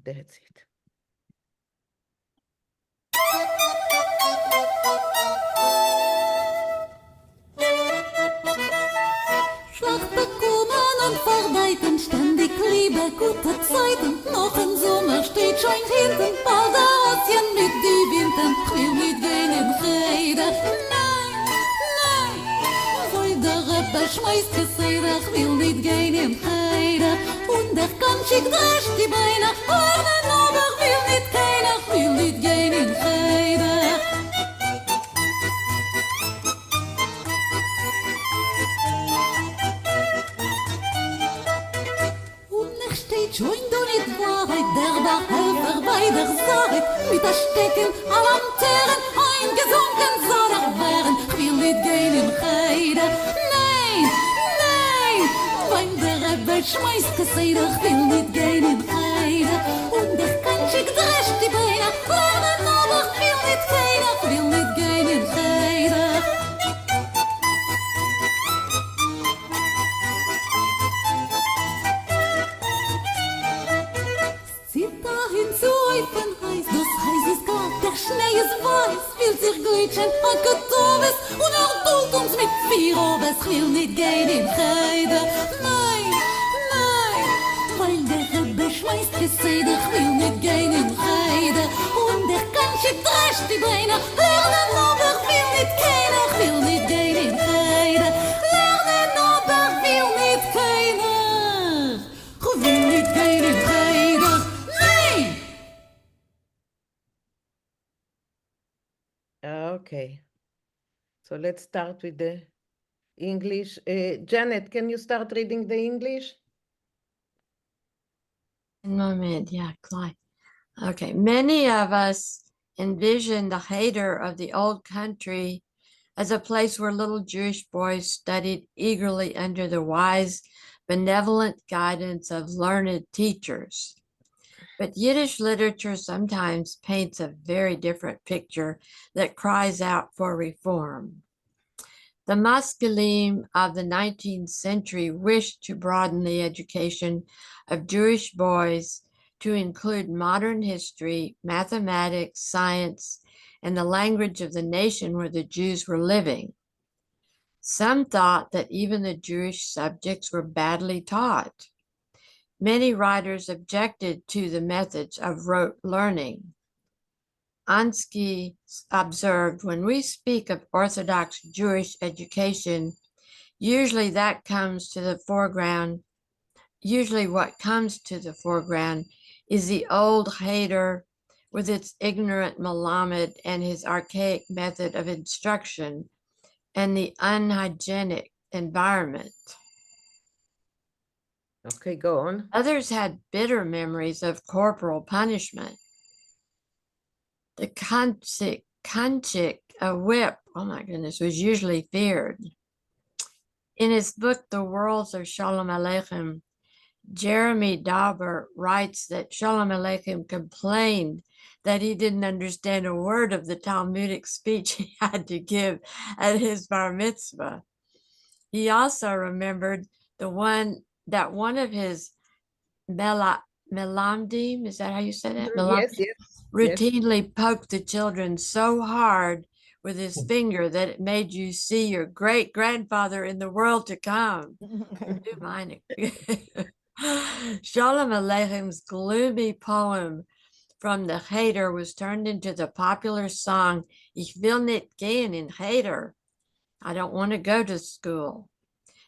That's it. Schlechte kommen und verweiten, ständig liebe gute Zeiten. Noch im Sommer steht schon hinten, bald Asien mit die Winden. Ich will nicht gehen in Rede, nein, nein. Weil der Rebbe schmeißt Geseder, ich will nicht gehen in Rede. Und der kann schick dresch die Beine, lernen, aber ich will nicht keiner, ich will nicht gehen in Rede. Steht schon du nicht Wahrheit, der war Helfer bei der Sache. Mit der Stecken an Lanternen eingesunken soll wären. Ich will nicht gehen in Heide, nein, nein. Weil der Rebbe schmeißt Geseder, ich will nicht gehen in Heide. Und der kann schick dresch die Beine, lernen, aber ich will nicht keiner, ich will nicht gehen in Heide. Zieht dahin zu Eupen heiß, das heiß ist glatt, der Schnee ist weiß, will sich glitschen, ein Kartoffeln und er tut uns mit vier Obes, will nicht gehen in Heide, nein, nein, weil der Rebbe schmeißt Geseder, will nicht gehen in Heide, und der kann schick dresch die Beine, lernen, aber will nicht keiner, will nicht gehen in Heide, lernen, aber will nicht keiner, will nicht gehen in Heide. Okay. So let's start with the English. Janet, can you start reading the English? In moment, yeah, Clyde. Okay, many of us envision the Cheder of the old country as a place where little Jewish boys studied eagerly under the wise, benevolent guidance of learned teachers. But Yiddish literature sometimes paints a very different picture that cries out for reform. The Maskilim of the 19th century wished to broaden the education of Jewish boys to include modern history, mathematics, science, and the language of the nation where the Jews were living. Some thought that even the Jewish subjects were badly taught. Many writers objected to the methods of rote learning. Ansky observed, when we speak of Orthodox Jewish education, usually what comes to the foreground is the old Cheder with its ignorant Melamed and his archaic method of instruction and the unhygienic environment. Okay, go on. Others had bitter memories of corporal punishment. The kanchik, a whip, oh my goodness, was usually feared. In his book, The Worlds of Shalom Aleichem, Jeremy Dauber writes that Shalom Aleichem complained that he didn't understand a word of the Talmudic speech he had to give at his bar mitzvah. He also remembered one of his melamdim, is that how you say that? Yes, yes. Routinely poked the children so hard with his finger that it made you see your great grandfather in the world to come. Shalom Aleichen's gloomy poem from the Cheder was turned into the popular song Ich will nicht gehen in Cheder. I don't want to go to school.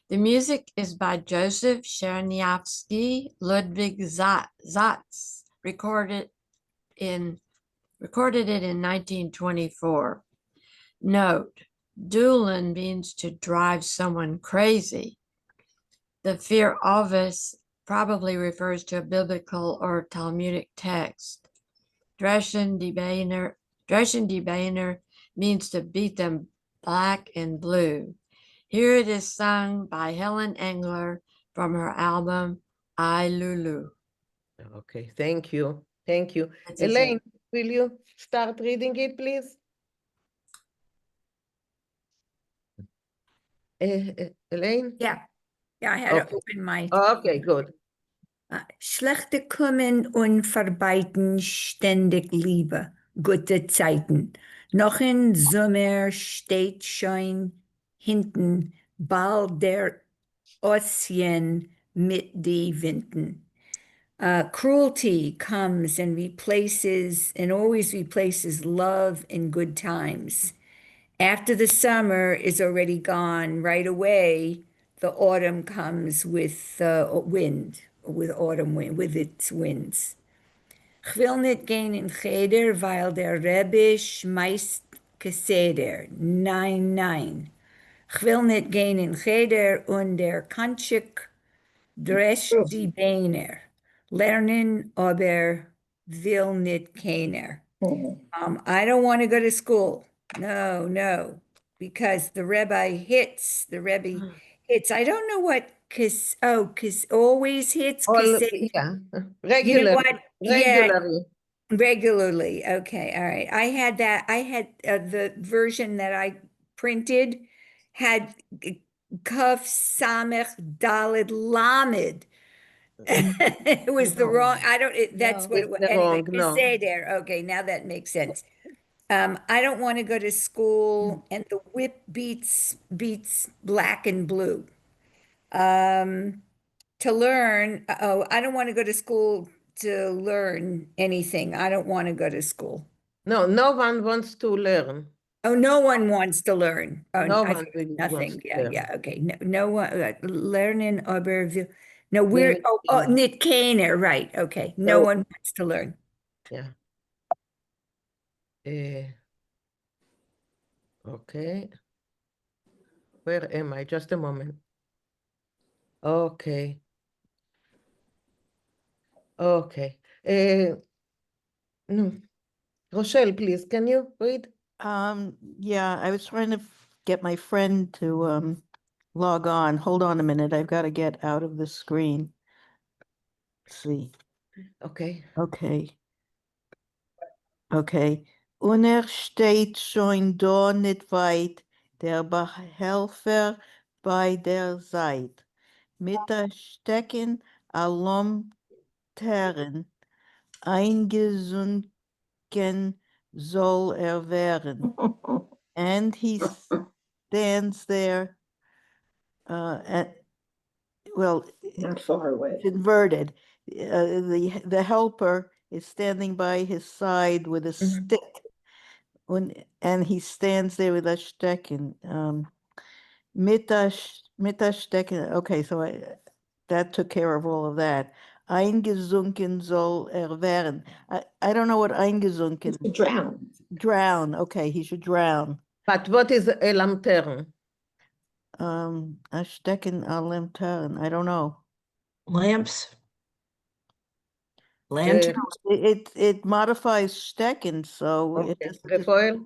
The music is by Joseph Chernyavsky, Ludwig Zatz, recorded it in 1924. Note, Dulin means to drive someone crazy. The fear ovis probably refers to a biblical or Talmudic text. Dreschen die Beiner means to beat them black and blue. Here it is sung by Helen Engler from her album I Lulu. Okay, thank you. Thank you. That's Elaine, will you start reading it, please? Elaine? Yeah, I had to open my. Okay, good. Schlechte kommen und verbreiten ständig Liebe, gute Zeiten. Noch im Sommer steht schon hinten bald der Ozean mit die Winden. Cruelty comes and replaces and always replaces love in good times. After the summer is already gone, right away, the autumn comes with wind, with autumn wind, with its winds. Ich will nicht gehen in Cheder, weil der Rebbe schmeißt Keseder. Nein, nein. Ich will nicht gehen in Cheder und der Kanchik drescht die Beine. Lernen, aber will nicht keiner. I don't want to go to school. No, no, because the Rebbe hits, I don't know what, cause always hits, All, cause yeah, you know regular, what? Yeah, regularly. regularly. Okay, all right. I had the version that I printed had Kuf Samech Dalid Lamed. It was the wrong, I don't, that's what it was. It's the Anyway, wrong, no. say there. Okay, now that makes sense. I don't want to go to school and the whip beats black and blue. To learn, I don't want to go to school to learn anything. I don't want to go to school. No, no one wants to learn. Oh, no one wants to learn. Oh, No I one think really nothing. wants to Yeah, learn. yeah. Okay. No, no one learning aber no, we're Nit Nit Kaner, right. Okay. No So- one wants to learn. Yeah. Okay. Where am I? Just a moment. Okay. Okay. No. Rochelle, please, can you read? Yeah, I was trying to get my friend to log on. Hold on a minute. I've got to get out of the screen. Let's see. Okay. Okay. Okay. Und steht schon da nicht weit, der Behelfer bei der Seite. Mit der Stecken allum Terren eingesunken soll werden. And he stands there, well, Not far away. it's inverted. The helper is standing by his side with a stick, and he stands there with a stecken. Mit der Stecken. Okay, so that took care of all of that. Eingesunken soll werden. I don't know what eingesunken. Drown. Drown. Okay, he should drown. But what is a lantern? A stecken a lantern. I don't know. Lamps. Lantern. It modifies stecken, so it Okay. doesn't. Rafael?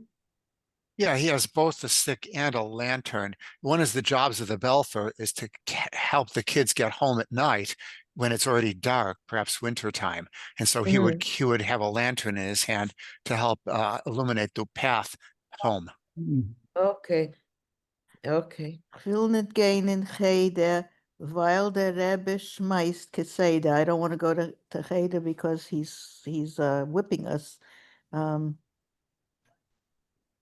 Yeah, he has both a stick and a lantern. One of the jobs of the belfer is to help the kids get home at night when it's already dark, perhaps winter time. And so he would have a lantern in his hand to help illuminate the path home. Okay. Okay. Ich will nicht gehen in Cheder, weil der Rebbe schmeißt Keseda. I don't want to go to Cheder because he's whipping us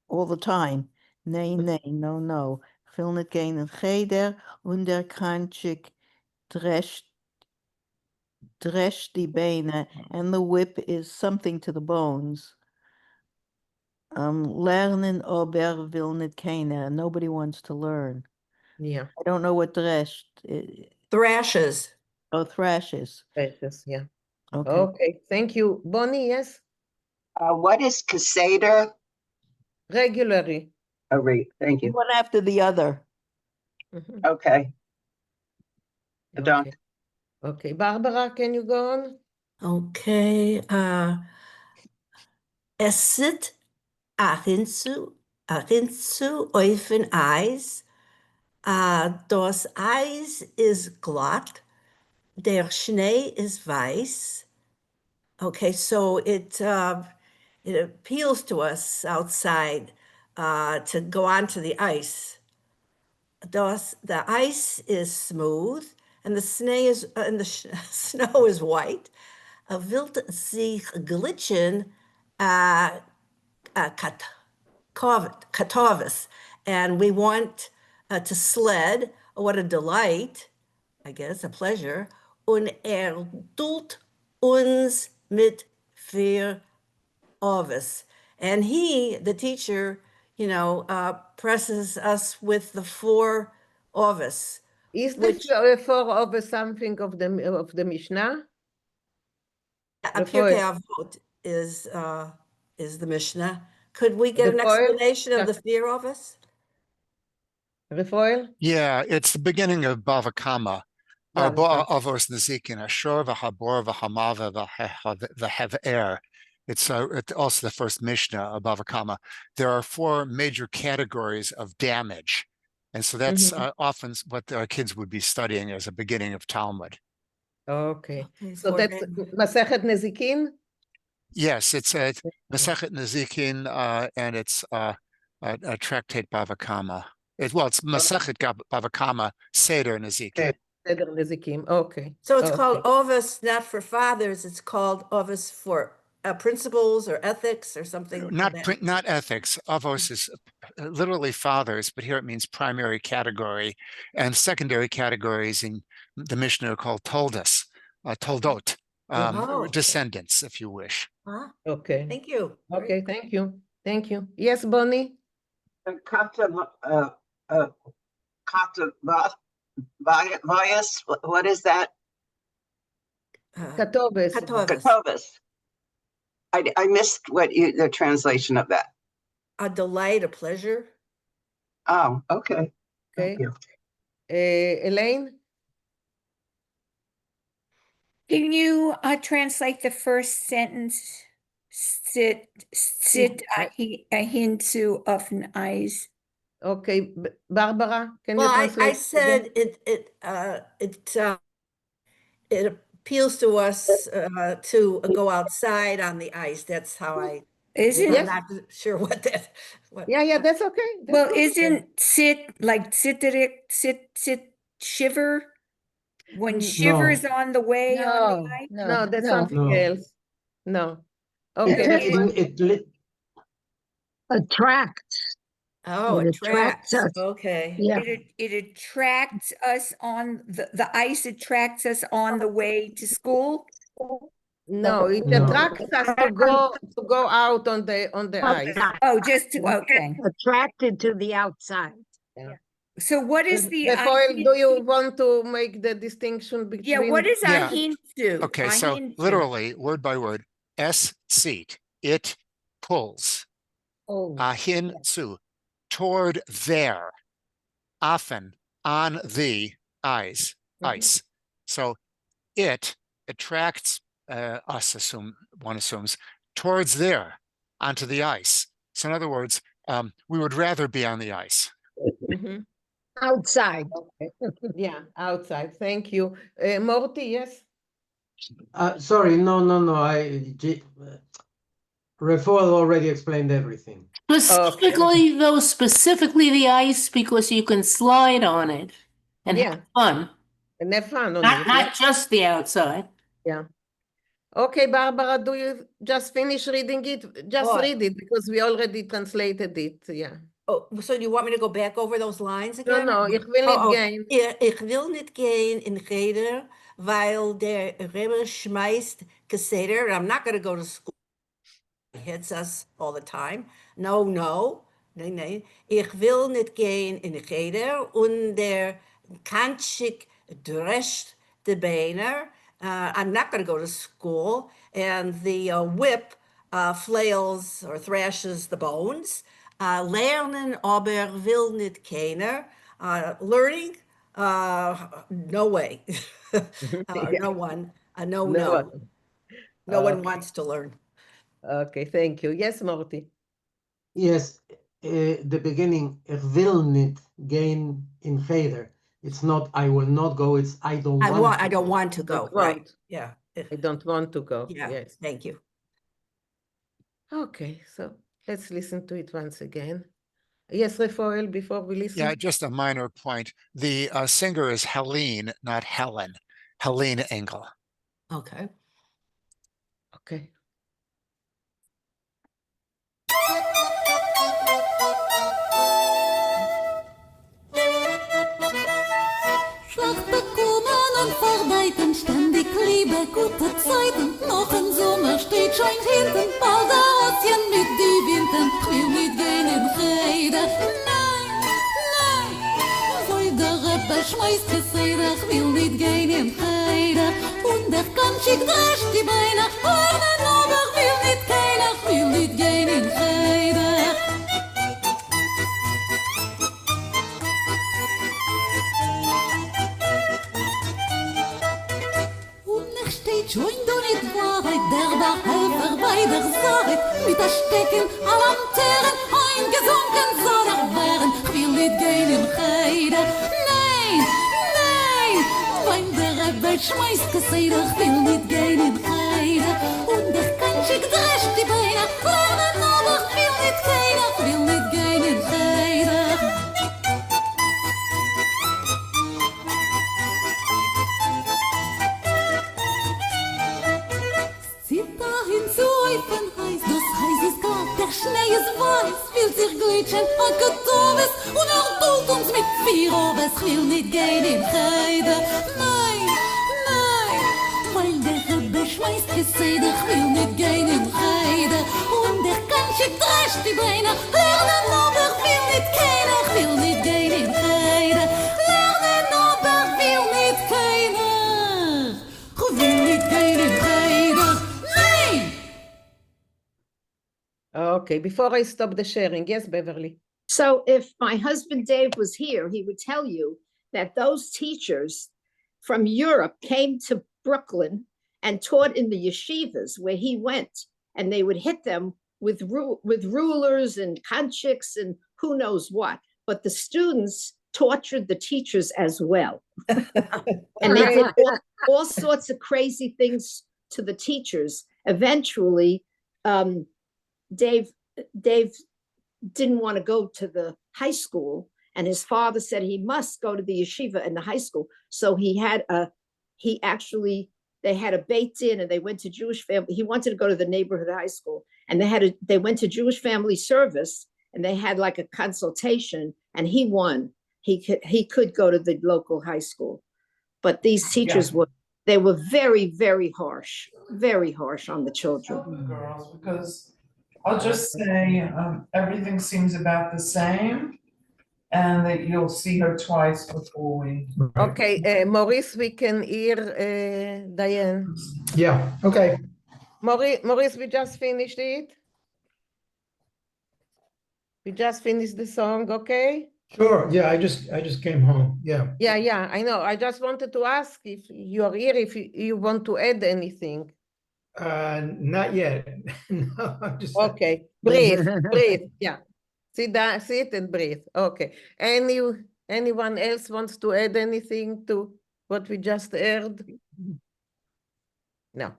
all the time. Nay, nay, no, no. Ich will nicht gehen in Cheder und der Kanchik drescht die Beine, and the whip is something to the bones. Lernen aber will nicht keiner. Nobody wants to learn. Yeah. I don't know what drescht. Thrashes. Oh, thrashes. Precious. Yeah. Okay. Okay. Thank you. Bonnie, yes? What is Casada? Regularly. Oh, right. Thank you. One after the other. Mhm. Okay. I don't. Okay. Okay. Barbara, can you go on? Okay. Esset arinsu oifen Eis. Das Eis ist glatt. Der Schnee ist weiß. Okay, so it appeals to us outside to go onto the ice. The ice is smooth and the snow is white. Wilt sich glitschen katovis, and we want to sled. What a delight, I guess, a pleasure. Und duldt uns mit vier Ovis. And he, the teacher, presses us with the 4 Ovis. Is Which- the 4 of something of the Mishnah? Pirkei Avot is the Mishnah. Could we get The an foil? explanation of the 4 Ovis? Refoil? Yeah, it's the beginning of Bava Kama. Bava Kama. Avos Nezikin, Ashur v'Habor v'Hamava v'Hever. It's also the first Mishnah of Bava Kama. There are 4 major categories of damage. And so that's often what our kids would be studying as a beginning of Talmud. Okay. Okay, So 4 that's damage. Masechet Nezikin? Yes, it's a Masechet Nezikin, and it's a tractate Bava Kama. It's Masechet Bava Kama, Seder Nezikin. Seder Nezikim. Okay. So it's called Ovis not for fathers, it's called Ovis for principles or ethics or something. Not ethics. Avos is literally fathers, but here it means primary category, and secondary categories in the Mishnah are called toldot, descendants, if you wish. Okay. Thank you. Okay, thank you. Thank you. Yes, Bonnie? What is that? Katoves. Katovis. I missed the translation of that. A delight, a pleasure. Oh, okay. Thank you. Elaine? Can you translate the first sentence? Sit hinzu offen Eis. Okay, Barbara, can you Well, translate? I said it appeals to us to go outside on the ice. That's how I'm not sure what that. Yeah, that's okay. Well, isn't sit like sit shiver? When shiver's on the way on the ice? No, that's something else. No. Okay. It attracts. Oh, It attracts. attracts us. Okay. Yeah. It attracts us on the ice attracts us on the way to school. No, it No. attracts us to go out on the ice. Oh, just to okay. Attracted to the outside. Yeah. So what is the Refoil, do you want to make the distinction between? Yeah, what is Yeah. ahintu? Okay, so literally, word by word, seat, it pulls. Oh, Ahinzu, toward there. Often, on the ice. So it attracts us, one assumes, towards there, onto the ice. So in other words, we would rather be on the ice. outside. Okay. Yeah, outside. Thank you. Morty, yes? Sorry, no. Refoil already explained everything. Specifically the ice, because you can slide on it and have fun. And have fun on Not just the outside. Yeah. Okay, Barbara, do you just finish reading it? Just read it because we already translated it. Yeah. Oh, so do you want me to go back over those lines again? No, ich will nicht gehen. Ich will nicht gehen in Cheder, weil der Rebbe schmeißt Keseder. I'm not going to go to school. He hits us all the time. No. Ich will nicht gehen in Cheder und der Kanschik drescht de Beiner. I'm not going to go to school. And the whip flails or thrashes the bones. Lernen aber will nicht keiner. Learning, no way. No one. No one wants to learn. Okay, thank you. Yes, Morty. Yes, the beginning, will nicht gehen in Cheder. It's not, I will not go, it's I don't want to. I don't want to go. Right. Yeah. I don't want to go. Yeah. Yes. Thank you. Okay, so let's listen to it once again. Yes, Rafael, before we listen. Yeah, just a minor point. The singer is Helene, not Helen. Helene Engel. Okay. Okay. Schlechte kommen und verbeiten, ständig liebe gute Zeiten. Noch im Sommer steht schon hinten, bald der Röschen mit die Winden. Ich will nicht gehen in Rede, nein, nein. Weil der Rebbe schmeißt Geseder, ich will nicht gehen in Rede. Und der kann schick dresch die Beine, lernen, aber ich will nicht keiner, ich will nicht gehen in Rede. Steht schon du nicht Wahrheit, der Behelfer bei der Sache, mit der Stecken an Lanternen, eingesunken soll wären. Ich will nicht gehen in Heide, nein, nein, wenn der Rebbe schmeißt Geseder, ich will nicht gehen in Heide. Und ich kann schick dresch die Beine, lernen, aber ich will nicht keiner, ich will nicht gehen in Heide. Das heiß ist klar, der Schnee ist weiß, will sich glitschen, ein Kartoffeln und tut uns mit Vierovers. Ich will nicht gehen in Heide, nein, nein, weil der Rebbe schmeißt Geseder, ich will nicht gehen in Heide. Und der kann schick dresch die Beine, lernen, aber ich will nicht keiner, ich will nicht gehen in Heide. Lernen, aber ich will nicht keiner, ich will nicht gehen in Heide, nein! Okay, before I stop the sharing, yes, Beverly. So if my husband Dave was here, he would tell you that those teachers from Europe came to Brooklyn and taught in the yeshivas where he went, and they would hit them with rulers and kanchiks and who knows what. But the students tortured the teachers as well. And they did all sorts of crazy things to the teachers. Eventually, Dave didn't want to go to the high school, and his father said he must go to the yeshiva and the high school. So they had a Beit Din, and they went to Jewish family. He wanted to go to the neighborhood high school, and they went to Jewish family service, and they had like a consultation, and he won. He could go to the local high school, but these teachers were very, very harsh on the children. Girls, because I'll just say everything seems about the same, and that you'll see her twice before we. Okay, Maurice, we can hear Diane. Yeah, okay. Maurice, we just finished it. We just finished the song, okay? Sure, yeah, I just came home, yeah. Yeah, I know. I just wanted to ask if you're here, if you want to add anything. Not yet. No, I'm just. Okay, breathe, yeah. Sit and breathe. Okay. Anyone else wants to add anything to what we just heard? No.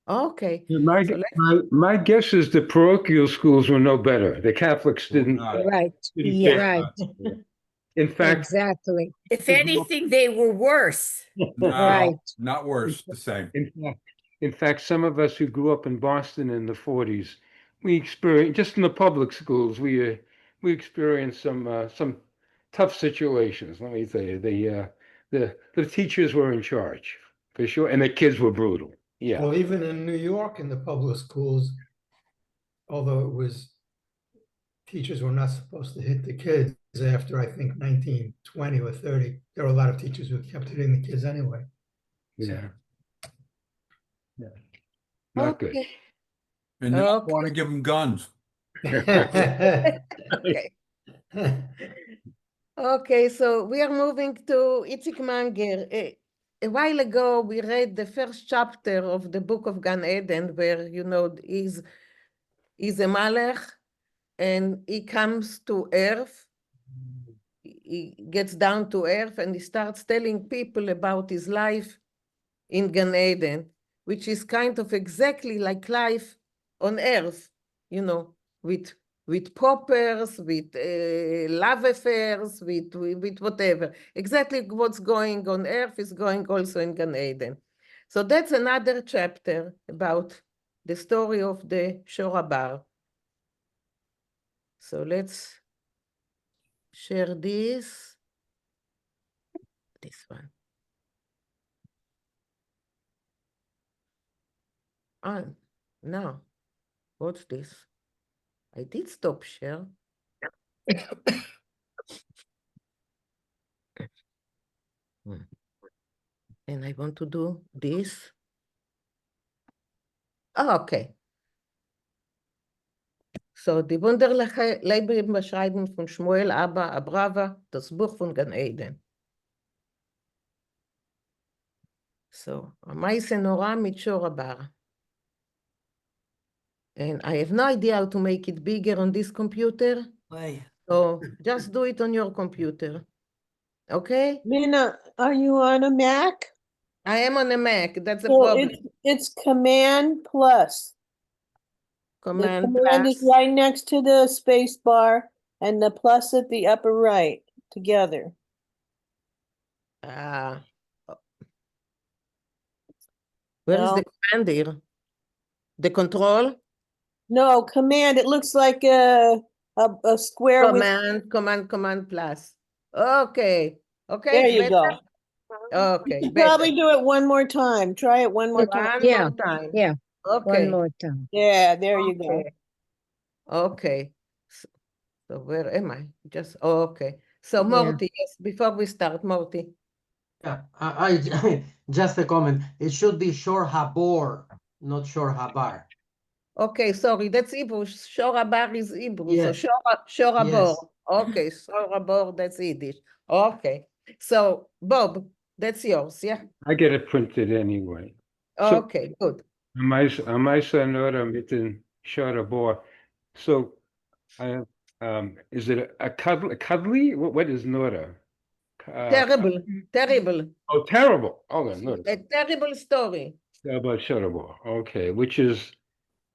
Okay. My guess is the parochial schools were no better. The Catholics didn't. Right. Yeah. Right. In fact, exactly. If anything, they were worse. No, Right. not worse, the same. In fact, some of us who grew up in Boston in the 40s, we experienced, just in the public schools, we experienced some tough situations. Let me tell you, the teachers were in charge for sure, and the kids were brutal. Yeah. Well, even in New York, in the public schools, although teachers were not supposed to hit the kids after, I think, 1920 or 30, there were a lot of teachers who kept hitting the kids anyway. Yeah. Not good. And they don't want to give them guns. Okay. Okay, so we are moving to Itzik Manger. A while ago, we read the first chapter of the book of Gan Eden, where, he's a Malach, and he comes to earth. He gets down to earth, and he starts telling people about his life in Gan Eden, which is kind of exactly like life on earth, with with poppers, with love affairs, with whatever. Exactly what's going on earth is going also in Gan Eden. So that's another chapter about the story of the Shorabar. So let's share this one. Ah, no, what's this? I did stop share. And I want to do this. Oh, okay. So, die wunderliche Lebenbeschreibung von Shmuel Abba Abrava, das Buch von Gan Eden. So, המעשה נורא mit bar. And I have no idea how to make it bigger on this computer. Why? So just do it on your computer. Okay? Mina, are you on a Mac? I am on a Mac. That's a So problem. it's Command plus. Command the command plus. is right next to the space bar and the plus at the upper right together. Where is the command here? The control? No, command. It looks like a square Command plus. Okay. Okay. There It's you better. go. Okay. You better. probably do it one more time. Try it one more time. One more time. Yeah. Okay. One more time. Yeah, there you go. Okay. So where am I? Just okay. So Yeah. Morty, yes, before we start, Morty. Yeah, I just a comment. It should be Shor Habor, not Shor Habar. Okay, sorry, that's Hebrew. Shorabar is Hebrew. Yes. So Shorabor. Yes. Okay, Shorabor, that's Yiddish. Okay. So Bob, that's yours, yeah? I get it printed anyway. Okay, good. Amaisa Nora mitten Sharabor. So is it a cuddly? What is Nora? Terrible, terrible. Oh, terrible. Oh, Nora. A terrible story. About Sharabor. Okay, which is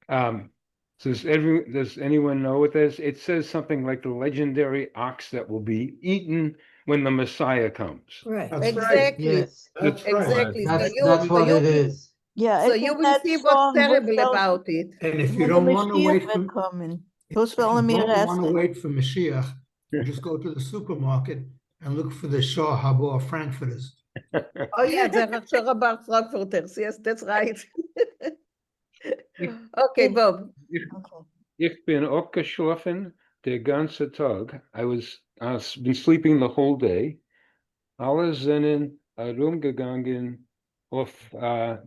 does anyone know what that is? It says something like the legendary ox that will be eaten when the Messiah comes. Right. That's Exactly. right. Yes. That's right. Exactly. That's what it is. Yeah, So it's you in will that see what's song, terrible Husfeld- about it. And if you when the don't want to Mashiach wait will for coming. if you Husfeld don't want to Mirastin. wait for Mashiach, you just go to the supermarket and look for the Shor Habor Frankfurters. Oh yeah, there are Shorabar Frankfurters. Yes, that's right. Okay, Bob. Ich bin aufgeschlafen der ganze Tag. I was been sleeping the whole day. Alle sind herumgegangen auf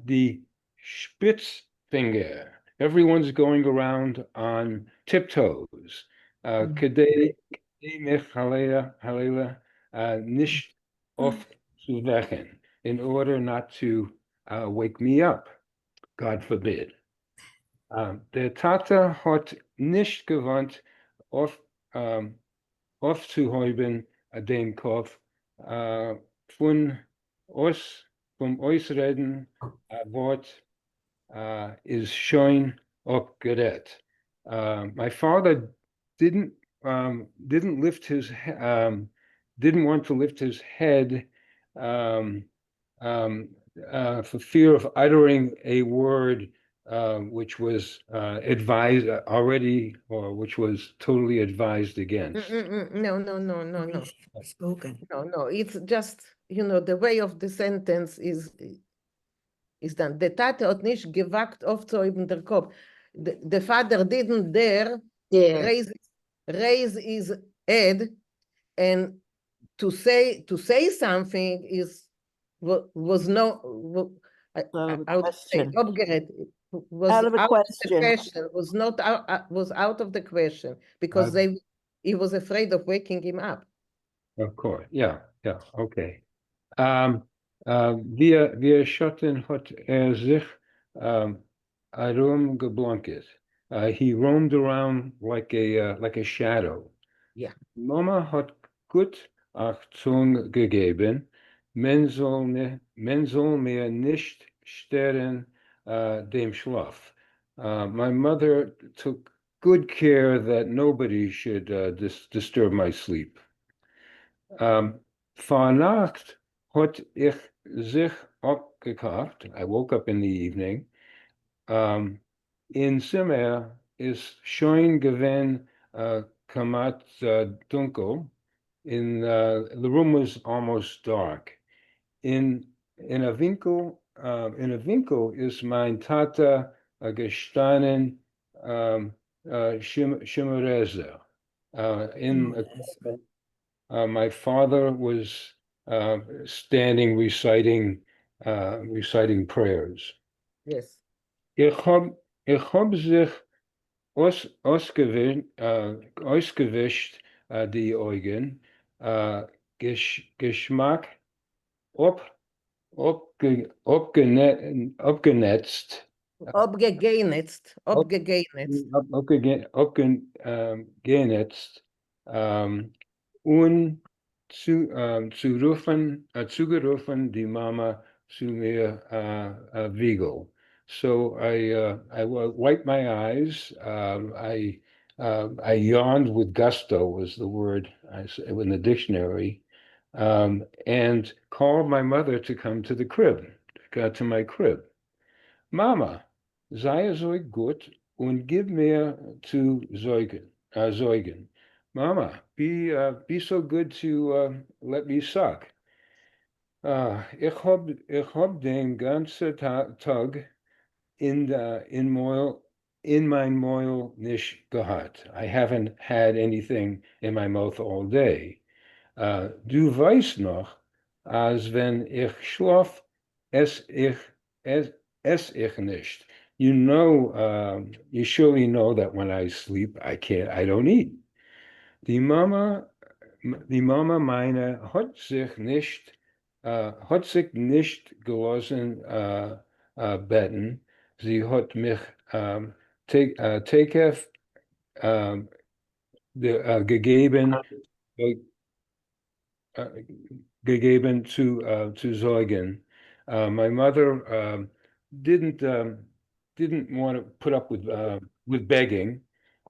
die Spitzfinger. Everyone's going around on tiptoes. Kedei mich halela nicht aufzuwecken, in order not to wake me up, God forbid. Der Tata hat nicht gewandt, aufzuhäuben den Kopf von vom Ausreden Wort is showing abgerät. My father didn't lift his didn't want to lift his head for fear of uttering a word which was advised already, or which was totally advised against. No. Spoken. No. It's just, the way of the sentence is done. Der Tate hat nicht gewagt aufzuheben der Kopf. The father didn't dare raise his head, and to say something was no Question. was Out of the question. question, was not was out of the question, because he was afraid of waking him up. Of course, yeah, okay. Via Schotten hat sich herumgeblanket. He roamed around like a shadow. Yeah. Mama hat gut Achtung gegeben. Men soll mir nicht stören dem Schlaf. My mother took good care that nobody should disturb my sleep. Vannacht had ich zich opgeknapt. I woke up in the evening. In Zimmer is schön gewen kamat dunkel. The room was almost dark. In a Vinkl is mein Tata gestanden Shimmerezer. My father was standing reciting prayers. Yes. Ich hab sich ausgewischt die Augen, Geschmack abgenetzt. Abgegenetzt. Abgenetzt. Und zugerufen die Mama zu mir Vinkl. So I wiped my eyes. I yawned with gusto was the word in the dictionary, and called my mother to come to the crib, to my crib. Mama, sei so gut und gib mir zu säugen. Mama, be so good to let me suck. Ich hab den ganzen Tag in mein Maul nicht gehabt. I haven't had anything in my mouth all day. Du weißt noch, als wenn ich schlaf, ess ich nicht. You surely know that when I sleep, I don't eat. Die Mama meine hat sich nicht gelassen betten. Sie hat mich gegeben zu säugen. My mother didn't want to put up with begging,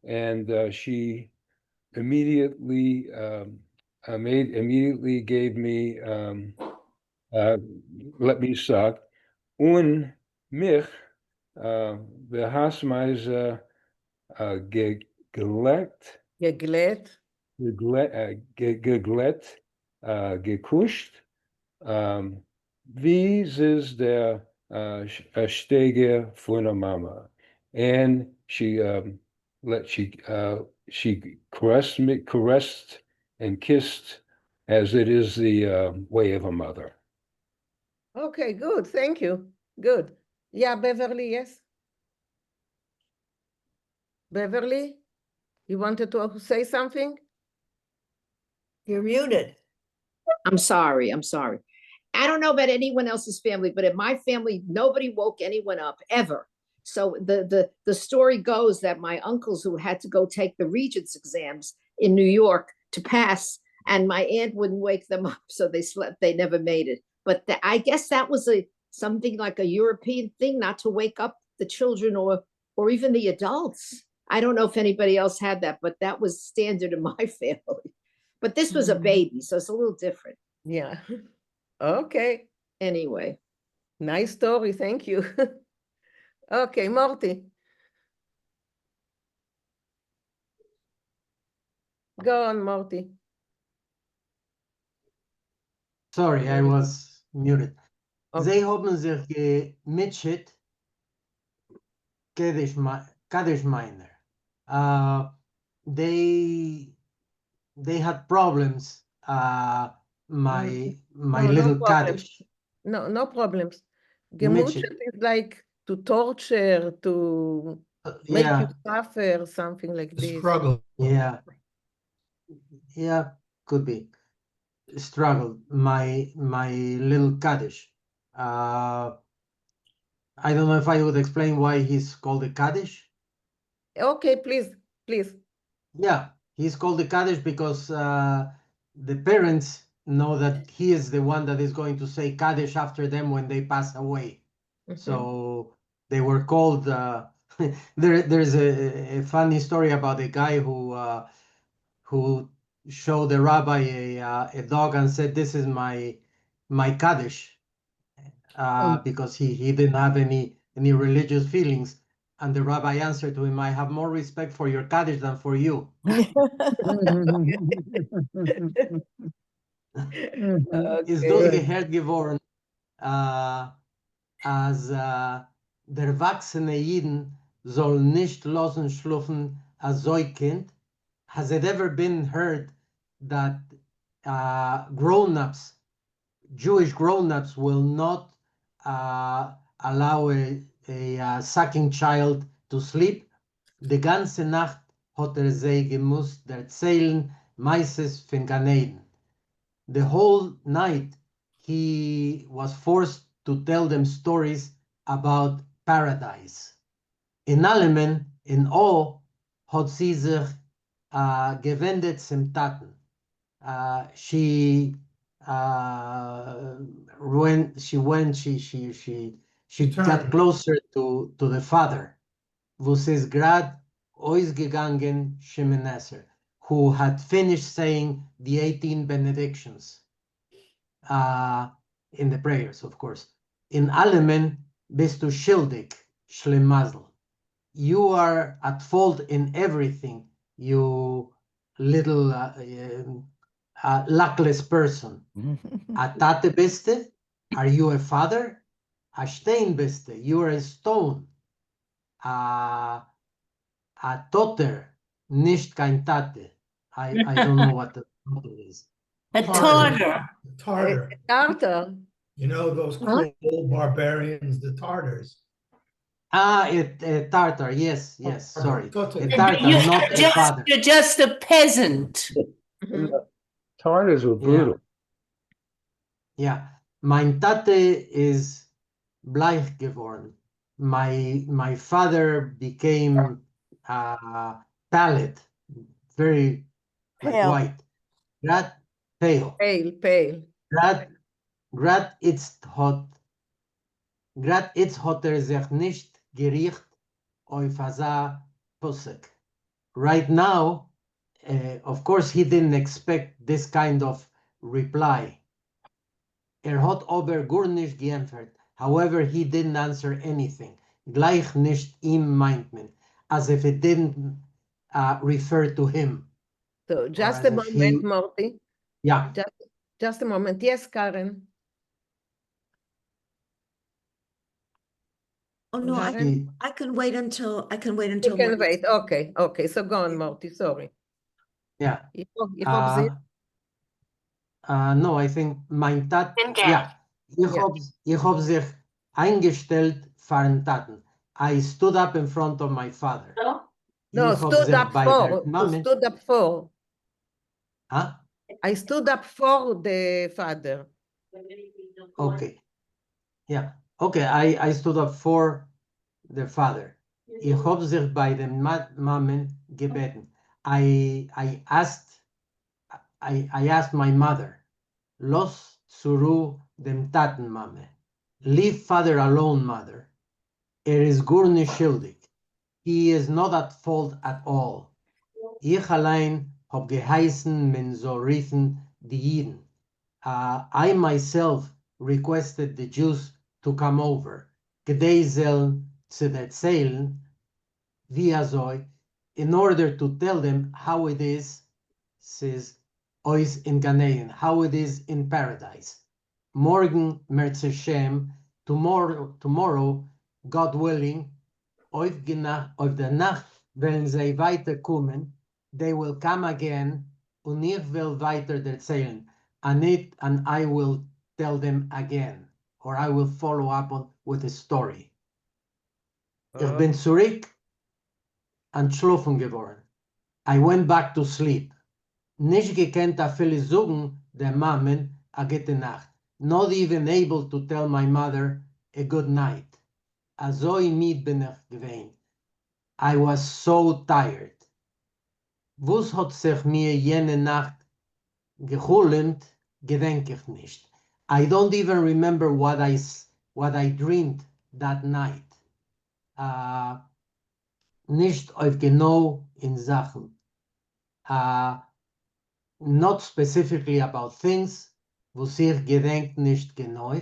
and she immediately gave me let me suck. Und mich behaasmeise gekuscht. Dies ist der Stege von der Mama. And she caressed and kissed as it is the way of a mother. Okay, good. Thank you. Good. Yeah, Beverly, yes. Beverly, you wanted to say something? You're muted. I'm sorry. I don't know about anyone else's family, but in my family, nobody woke anyone up ever. So the story goes that my uncles who had to go take the Regents exams in New York to pass, and my aunt wouldn't wake them up, so they slept. They never made it. But I guess that was something like a European thing, not to wake up the children or even the adults. I don't know if anybody else had that, but that was standard in my family. But this was a baby, so it's a little different. Yeah. Okay. Anyway. Nice story. Thank you. Okay, Morty. Go on, Morty. Sorry, I was muted. Okay. Sie haben sich gemischt, Kaddish Miner. They had problems. My little Kaddish. No problems. Gemutscht is like to torture, to make you suffer, something like this. Struggle. Yeah, could be. Struggle. My little Kaddish. I don't know if I would explain why he's called a Kaddish. Okay, please. Yeah, he's called the Kaddish because the parents know that he is the one that is going to say Kaddish after them when they pass away. So they were called there's a funny story about a guy who showed the rabbi a dog and said, "This is my Kaddish," because he didn't have any religious feelings. And the rabbi answered to him, "I have more respect for your Kaddish than for you." Ist das gehört geworden, als der wachsene Jiden soll nicht losen schlufen als Säukind? Has it ever been heard that grown-ups, Jewish grown-ups, will not allow a sucking child to sleep? Die ganze Nacht hat sie gemusst erzählen, meistens von Gan Eden. The whole night he was forced to tell them stories about paradise. In Allemen, in all, hat sie sich gewendet zum Taten. She got closer to the father, wo sie ist grad ausgegangen, Shemeneser, who had finished saying the 18 benedictions in the prayers, of course. In Allemen bist du schuldig, Schlimmmazel. You are at fault in everything, you little luckless person. A tate biste? Are you a father? A stein biste? You are a stone. A toter, nicht kein tate. I don't know what the toter is. A tartar. Tartar. You know those cruel barbarians, the Tartars. Tartar, yes, sorry. Tartar. A tartar, not a father. You're just a peasant. Tartars were brutal. Yeah. Mein Tate is bleich geworden. My father became pallid, very like white. Grad pale. Pale. Grad it's hot sich nicht gericht auf asa Pusik. Right now, of course, he didn't expect this kind of reply. Hat aber gar nicht geantwortet. However, he didn't answer anything. Gleich nicht ihm meint man, as if it didn't refer to him. So just a moment, Morty. Yeah. Just a moment. Yes, Karen. Oh no, I can wait until You can wait. Okay. So go on, Morty. Sorry. Yeah. No, no, I think mein Tat. Yeah. Ich hab sich eingestellt für den Taten. I stood up in front of my father. No, stood up for. Huh? I stood up for the father. Okay. Yeah. Okay, I stood up for the father. Ich hab sich bei dem Mammen gebeten. I asked my mother, los zuru dem Taten Mame. Leave father alone, mother. Is gar nicht schuldig. He is not at fault at all. Ich allein hab geheißen men so riefen die Jiden. I myself requested the Jews to come over. Gedei sollen zu erzählen, wie soll, in order to tell them how it is, says ois in Gan Eden, how it is in paradise. Morgen, Merze Shem, tomorrow, God willing, auf der Nacht, wenn sie weiterkommen, they will come again, und ich will weiter erzählen, and I will tell them again, or I will follow up with a story. Ich bin zurück und schlafen geworden. I went back to sleep. Nicht gekannt a viele sagen der Mammen a gute Nacht. Not even able to tell my mother a good night. Also müde bin ich gewesen. I was so tired. Was hat sich mir jene Nacht geholt, gedenk ich nicht. I don't even remember what I dreamed that night. nicht auf genau in Sachen. Not specifically about things, wo sich gedenkt nicht genau,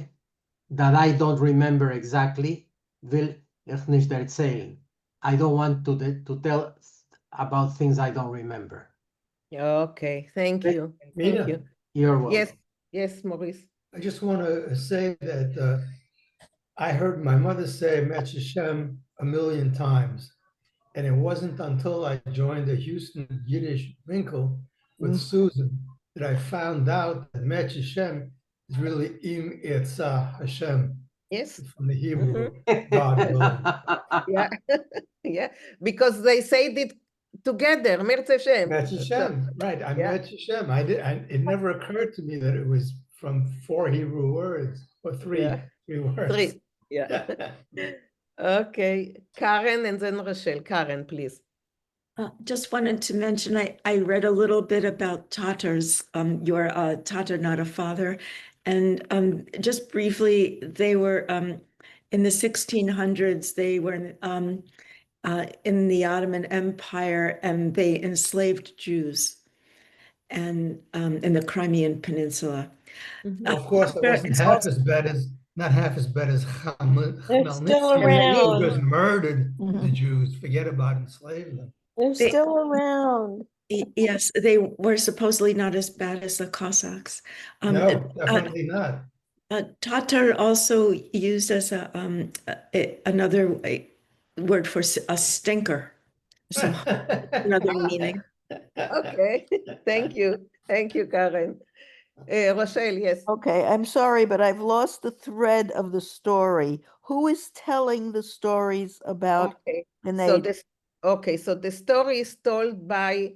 that I don't remember exactly, will ich nicht erzählen. I don't want to tell about things I don't remember. Okay, thank you. Thank Mina, you. You're welcome. Yes, yes, Maurice. I just want to say that I heard my mother say Metz Hashem a million times. And it wasn't until I joined the Houston Yiddish Vinkl with Susan that I found out that Metz Hashem is really Im Etzah Hashem. Yes. From the Hebrew, God willing. Yeah, yeah, because they said it together, Mirz Hashem. Metz Hashem, right? I Metz Hashem. It never occurred to me that it was from 4 Hebrew words or three words. Three, yeah. Okay, Karen and then Rochelle. Karen, please. Just wanted to mention, I read a little bit about Tatars, your Tatar, not a father. And just briefly, they were in the 1600s, they were in the Ottoman Empire, and they enslaved Jews and in the Crimean Peninsula. Of course, it wasn't not half as bad as They're still Khmelnytsky, around. who just murdered the Jews. Forget about enslaving them. They're still around. Yes, they were supposedly not as bad as the Cossacks. No, definitely not. Tatar also used as another word for a stinker. So another meaning. Okay, thank you. Thank you, Karen. Rochelle, yes. Okay, I'm sorry, but I've lost the thread of the story. Who is telling the stories about Okay, so the story is told by,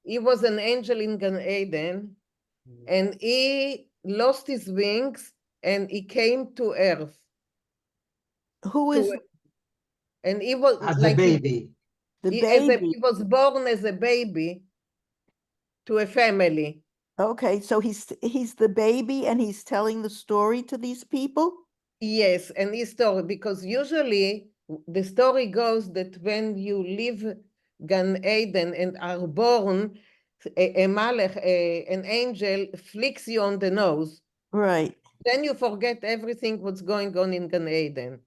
he was an angel in Gan Eden, and he lost his wings and he came to earth. Who is? And he was as like a baby. He was born as a baby to a family. Okay, so he's the baby and he's telling the story to these people? Yes, and his story, because usually the story goes that when you leave Gan Eden and are born, a malach, an angel, flicks you on the nose. Right. Then you forget everything what's going on in Gan Eden.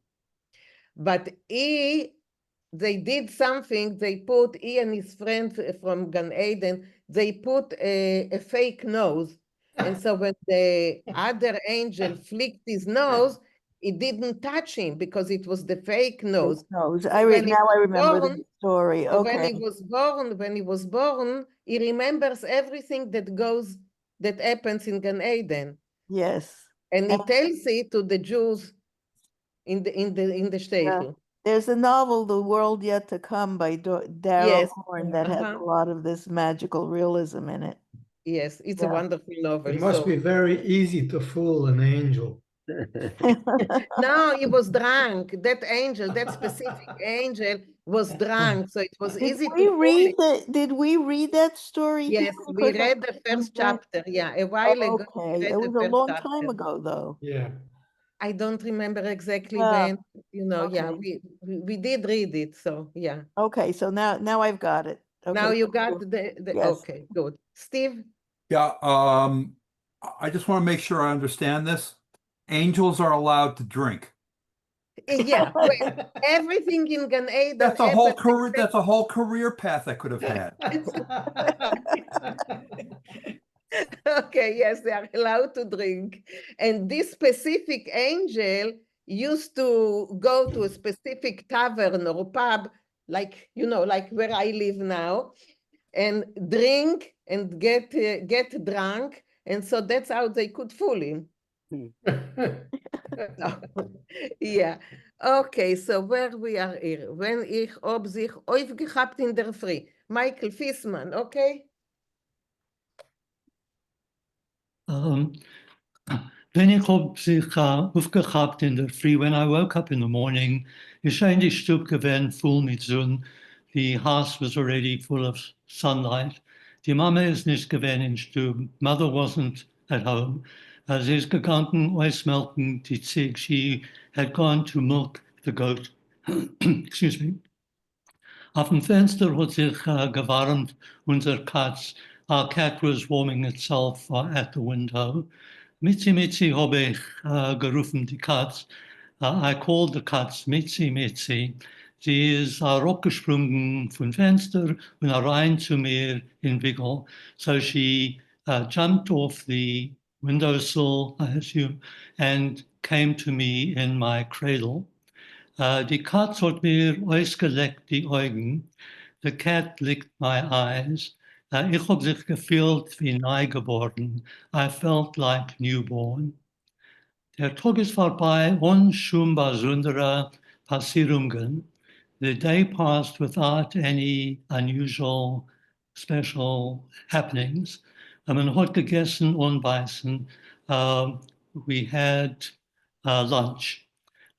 But they did something, he and his friends from Gan Eden, they put a fake nose. And so when the other angel flicked his nose, it didn't touch him because it was the fake nose. Nose. So I remember the story. so Okay. when he was born, he remembers everything that happens in Gan Eden. Yes. And he tells it to the Jews in the shtetl. There's a novel, The World Yet to Come, by Darrell Horn, that has a lot of this magical realism in it. Yes, it's a wonderful novel. It must be very easy to fool an angel. No, he was drunk. That angel, that specific angel, was drunk, so it was easy to read. Did we read that story? Yes, we read the first chapter. Yeah, a while ago. Okay, it was a long time ago, though. Yeah. I don't remember exactly when. Yeah, we did read it. So yeah. Okay, so now I've got it. Okay. Now you got the Yes. Okay, good. Steve? Yeah, I just want to make sure I understand this. Angels are allowed to drink. Yeah, everything in Gan Eden. That's a whole career. That's a whole career path I could have had. Okay, yes, they are allowed to drink. And this specific angel used to go to a specific tavern or pub, like where I live now, and drink and get drunk. And so that's how they could fool him. Yeah. Okay, so where we are here. Wenn ich ob sich aufgehabt in der Früh. Michael Fissmann, okay? Wenn ich hab sich aufgehabt in der Früh, when I woke up in the morning, ist die Stube gewesen voll mit Sonne. The house was already full of sunlight. Die Mama ist nicht gewesen in Stube. Mother wasn't at home. Sie ist gegangen, ausmelken, die Zieg. She had gone to milk the goat. Excuse me. Auf dem Fenster hat sich gewärmt unser Katz. Our cat was warming itself at the window. Mitzi, Mitzi habe ich gerufen, die Katz. I called the Katz, Mitzi, Mitzi. Sie ist abgesprungen vom Fenster und rein zu mir in Vinkl. So she jumped off the windowsill, I assume, and came to me in my cradle. Die Katz hat mir ausgeleckt die Augen. The cat licked my eyes. Ich habe sich gefühlt wie neugeboren. I felt like newborn. Der Tag ist vorbei, ohne schon besondere Passierungen. The day passed without any unusual, special happenings. Man hat gegessen und beißen. We had lunch.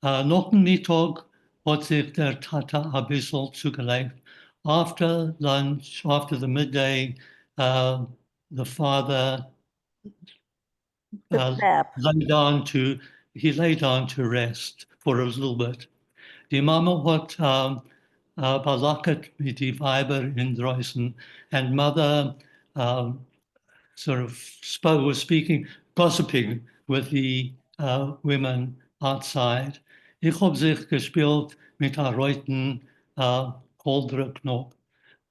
Nach dem Mittag hat sich der Tata ein bisschen zugelegt. After lunch, after the midday, the father lay down to rest for a little bit. Die Mama hat belackert mit die Weiber in draußen, and mother sort of was speaking, gossiping with the women outside. Ich habe sich gespielt mit einem roten Koldrückknopf.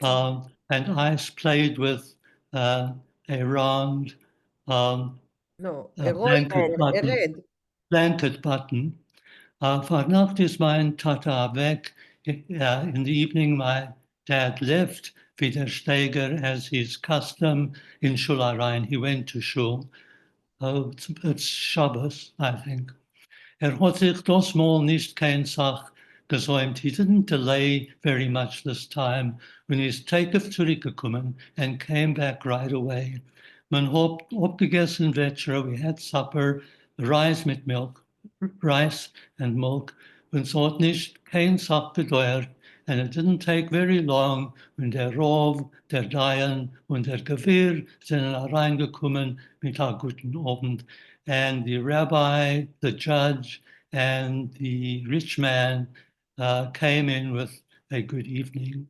And I played with a round No, blanket button. For Nacht is mein Tata weg. In the evening, my dad left Peter Steiger as his custom in Schularein. He went to Shul. It's Shabbos, I think. Hat sich das Mal nicht kein Sach gesäumt. He didn't delay very much this time when he's takeoff zurückgekommen and came back right away. Man hat abgegessen Večera, we had supper, rice mit milk, rice and milk, und es hat nicht kein Sach gedauert. And it didn't take very long when der Rav, der Dayan und der Gewirr sind reingekommen mit einem guten Abend. And the rabbi, the judge, and the rich man came in with a good evening.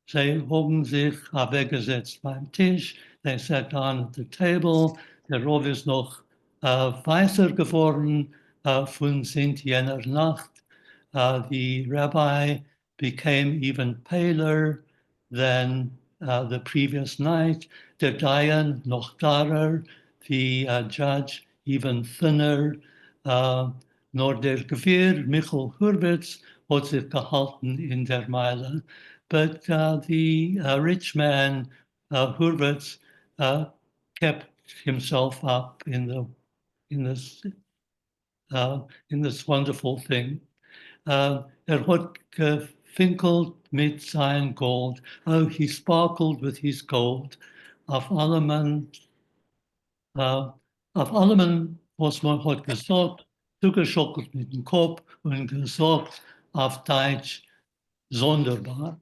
Sie haben sich weggesetzt beim Tisch. They sat down at the table. Der Rav ist noch weißer geworden von seit jener Nacht. The rabbi became even paler than the previous night. Der Dayan noch darer, the judge even thinner. Nur der Gewirr, Michael Hurwitz, hat sich gehalten in der Meile. But the rich man, Hurwitz, kept himself up in this wonderful thing. Hat gefinkelt mit sein Gold. Oh, he sparkled with his gold. Auf allem, was man hat gesagt, zugeschockelt mit dem Kopf und gesagt auf Deutsch, sonderbar.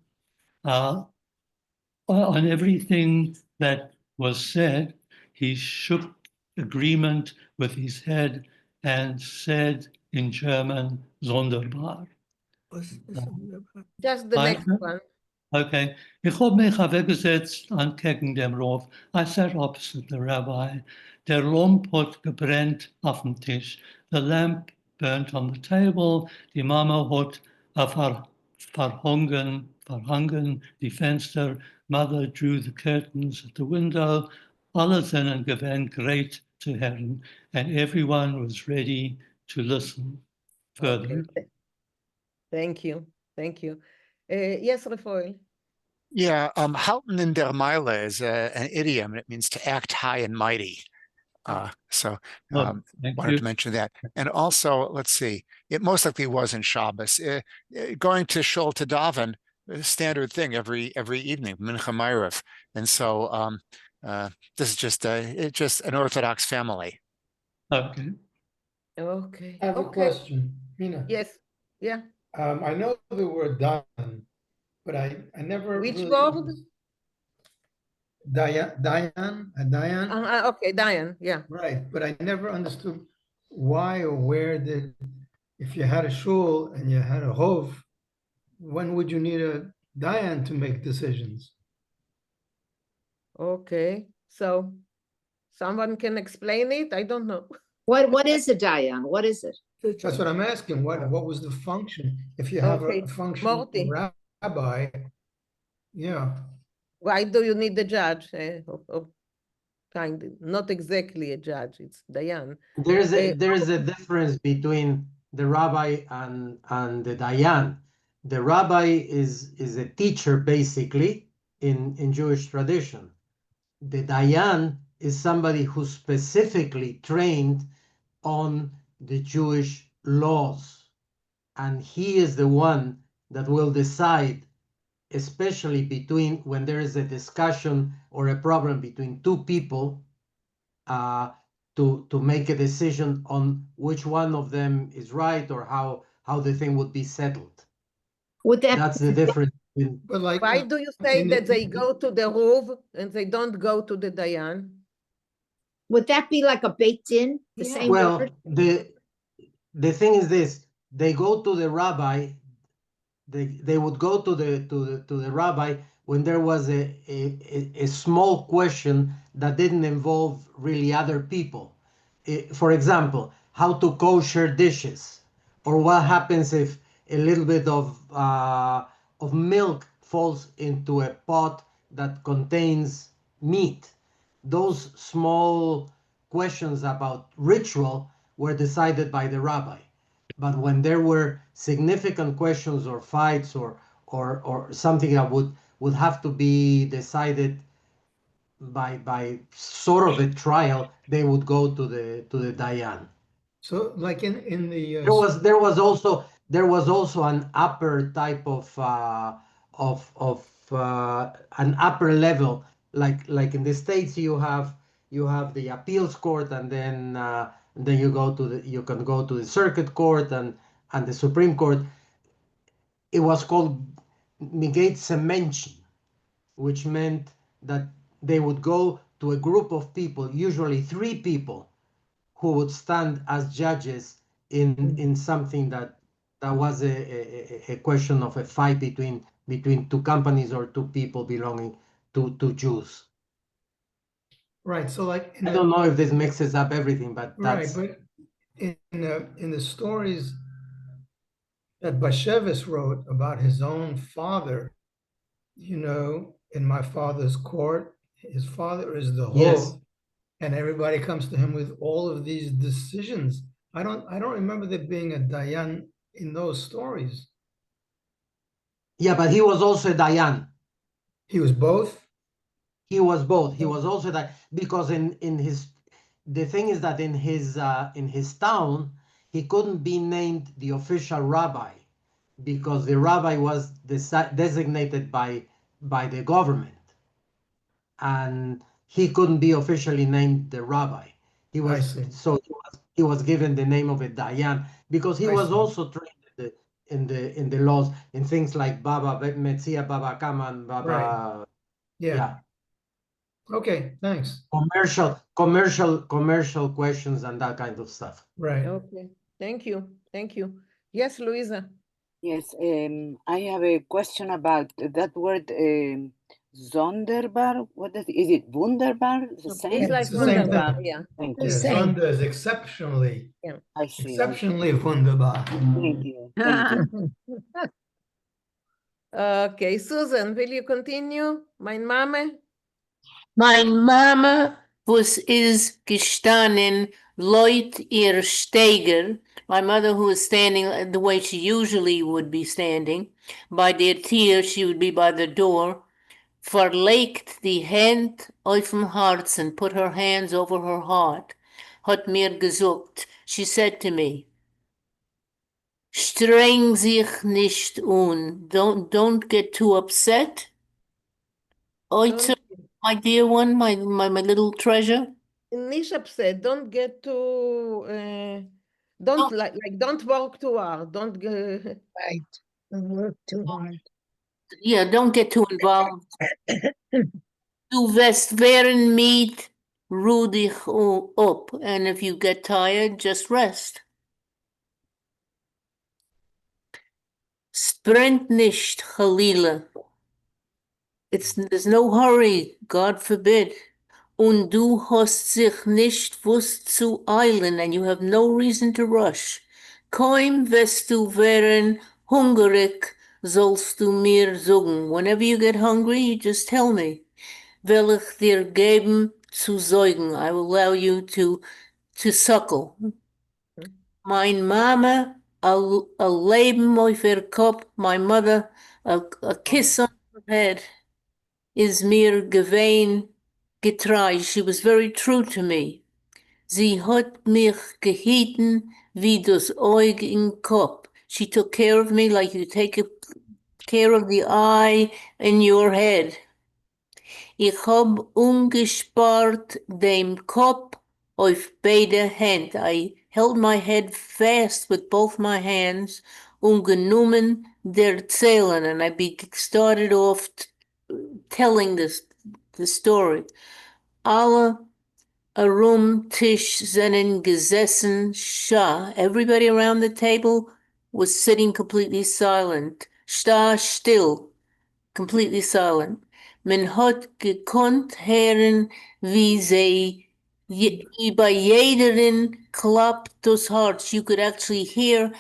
On everything that was said, he shook agreement with his head and said in German, sonderbar. Just the next one. Okay. Ich habe mich weggesetzt gegen dem Rav. I sat opposite the rabbi. Der Lamp hat gebrannt auf dem Tisch. The lamp burnt on the table. Die Mama hat verhangen die Fenster. Mother drew the curtains at the window. Alle sind gewesen great to heaven, and everyone was ready to listen further. Okay. Thank you. Thank you. Yes, Rafael. Yeah, halten in der Meile is an idiom, and it means to act high and mighty. So wanted to mention that. And also, let's see, it most likely wasn't Shabbos. Going to Shul to daven, a standard thing every evening, Mincha Ma'ariv. And so this is just an Orthodox family. Okay. Okay. I have a question, Mina. Yes. Yeah. I know the word Dayan, but I never. Which really word? Dayan. Okay, Dayan. Yeah. Right, but I never understood why or where if you had a shul and you had a hov, when would you need a Dayan to make decisions. Okay, so someone can explain it? I don't know. What is a dayan? What is it? That's what I'm asking. What was the function? If you have Okay, a function Morty. rabbi, yeah. Why do you need a judge? Kind of, not exactly a judge, it's Dayan. There's a difference between the rabbi and the dayan. The rabbi is a teacher basically in Jewish tradition. The dayan is somebody who's specifically trained on the Jewish laws, and he is the one that will decide, especially between when there is a discussion or a problem between two people, to make a decision on which one of them is right or how the thing would be settled. That's the difference. But like, why do you say that they go to the Ruv and they don't go to the Dayan? Would that be like a Beit Din, the same Well, word? the thing is this: they go to the rabbi. They would go to the rabbi when there was a small question that didn't involve really other people. For example, how to kosher dishes, or what happens if a little bit of milk falls into a pot that contains meat. Those small questions about ritual were decided by the rabbi. But when there were significant questions or fights or something that would have to be decided by sort of a trial, they would go to the dayan. So like in the there was also an upper type of an upper level, like in the States you have the appeals court, and then you can go to the circuit court and the Supreme Court. It was called Mention, which meant that they would go to a group of people, usually 3 people, who would stand as judges in something that was a question of a fight between 2 companies or 2 people belonging to Jews. Right. So like I don't know if this mixes up everything, but right, that's but in the stories that Bashevis wrote about his own father, in my father's court, his father is the Yes. Hov, and everybody comes to him with all of these decisions. I don't remember there being a Dayan in those stories. Yeah, but he was also a dayan. He was both? He was both. He was also that, because the thing is that in his town he couldn't be named the official rabbi, because the rabbi was designated by the government, and he couldn't be officially named the rabbi. He was he was given the name of a dayan because he was also trained in the laws, in things like Baba Metzia, Baba Kaman, Baba. Right. Yeah. Okay, thanks. Commercial questions and that kind of stuff. Right. Okay, thank you. Yes, Luisa. Yes, I have a question about that word, Sonderbar. What is it? Wunderbar? The same? It's like the same wunderbar, thing. yeah. Thank Yeah, you. Zonda is exceptionally. Yeah. I see. Exceptionally wunderbar. Thank you. Thank you. Okay, Susan, will you continue? Mein Mame? Mein Mama is gestanden, Leut ihr Steiger. My mother, who was standing the way she usually would be standing, by der Tür, she would be by the door, verlegt die Hand auf dem Herzen, put her hands over her heart, hat mir gesagt, she said to me, streng sich nicht un, don't get too upset. Oitzer, my dear one, my little treasure. Nicht upset, don't get too, don't don't work too hard, don't Right, don't work too hard. Yeah, don't get too involved. Du wirst während meet, ruh dich up, and if you get tired, just rest. Sprint nicht, Chalila. there's no hurry, God forbid. Und du hast sich nicht wusst zu eilen, and you have no reason to rush. Kaum wirst du werden hungrig, sollst du mir sagen. Whenever you get hungry, you just tell me. Will ich dir geben zu säugen. I will allow you to suckle. Mein Mama, a Leben auf ihr Kopf, my mother, a kiss on her head, is mir gewein getreu. She was very true to me. Sie hat mich gehitten wie das Aug im Kopf. She took care of me like you take care of the eye in your head. Ich hab ungespart dem Kopf auf beide Hände. I held my head fast with both my hands, ungenommen der Zählen, and I started off telling the story. Alle arum Tisch seinen gesessen, Sha. Everybody around the table was sitting completely silent. Sta still, completely silent. Men hat gekonnt hören, wie sie bei jederen klappt das Herz. You could actually hear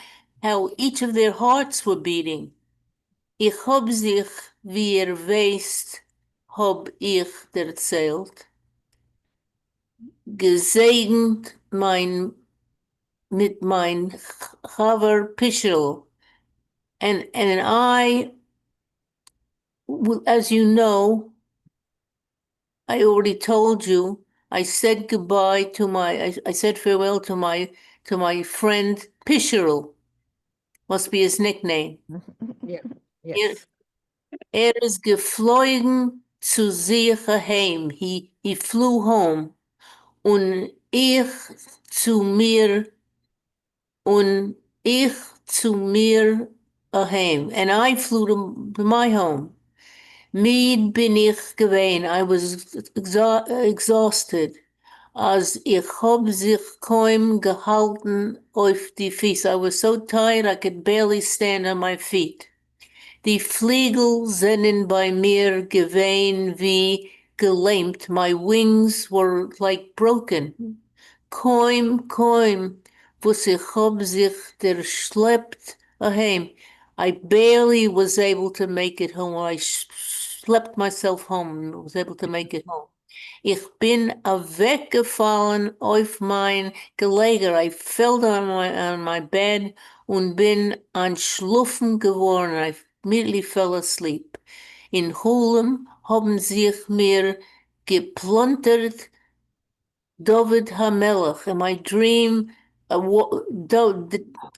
how each of their hearts were beating. Ich hab sich, wie ihr wisst, hab ich erzählt. Gesegnet mit mein Chaver Pischel. And I, as you know, I already told you, I said goodbye to I said farewell to my friend Pischerl. Must be his nickname. Yeah, yes. Is geflogen zu sich heim. He flew home. Und ich zu mir heim. And I flew to my home. Mead bin ich gewein. I was exhausted. Als ich hab sich kaum gehalten auf die Füße. I was so tired I could barely stand on my feet. Die Fliegel sind bei mir gewein wie gelähmt. My wings were like broken. Kaum, was ich hab sich schleppt heim. I barely was able to make it home. I slept myself home and was able to make it home. Ich bin weggefallen auf mein Geleger. I fell down on my bed und bin an Schluffen geworden. I immediately fell asleep. In Hulem haben sich mir geplontert David HaMelech. In my dream,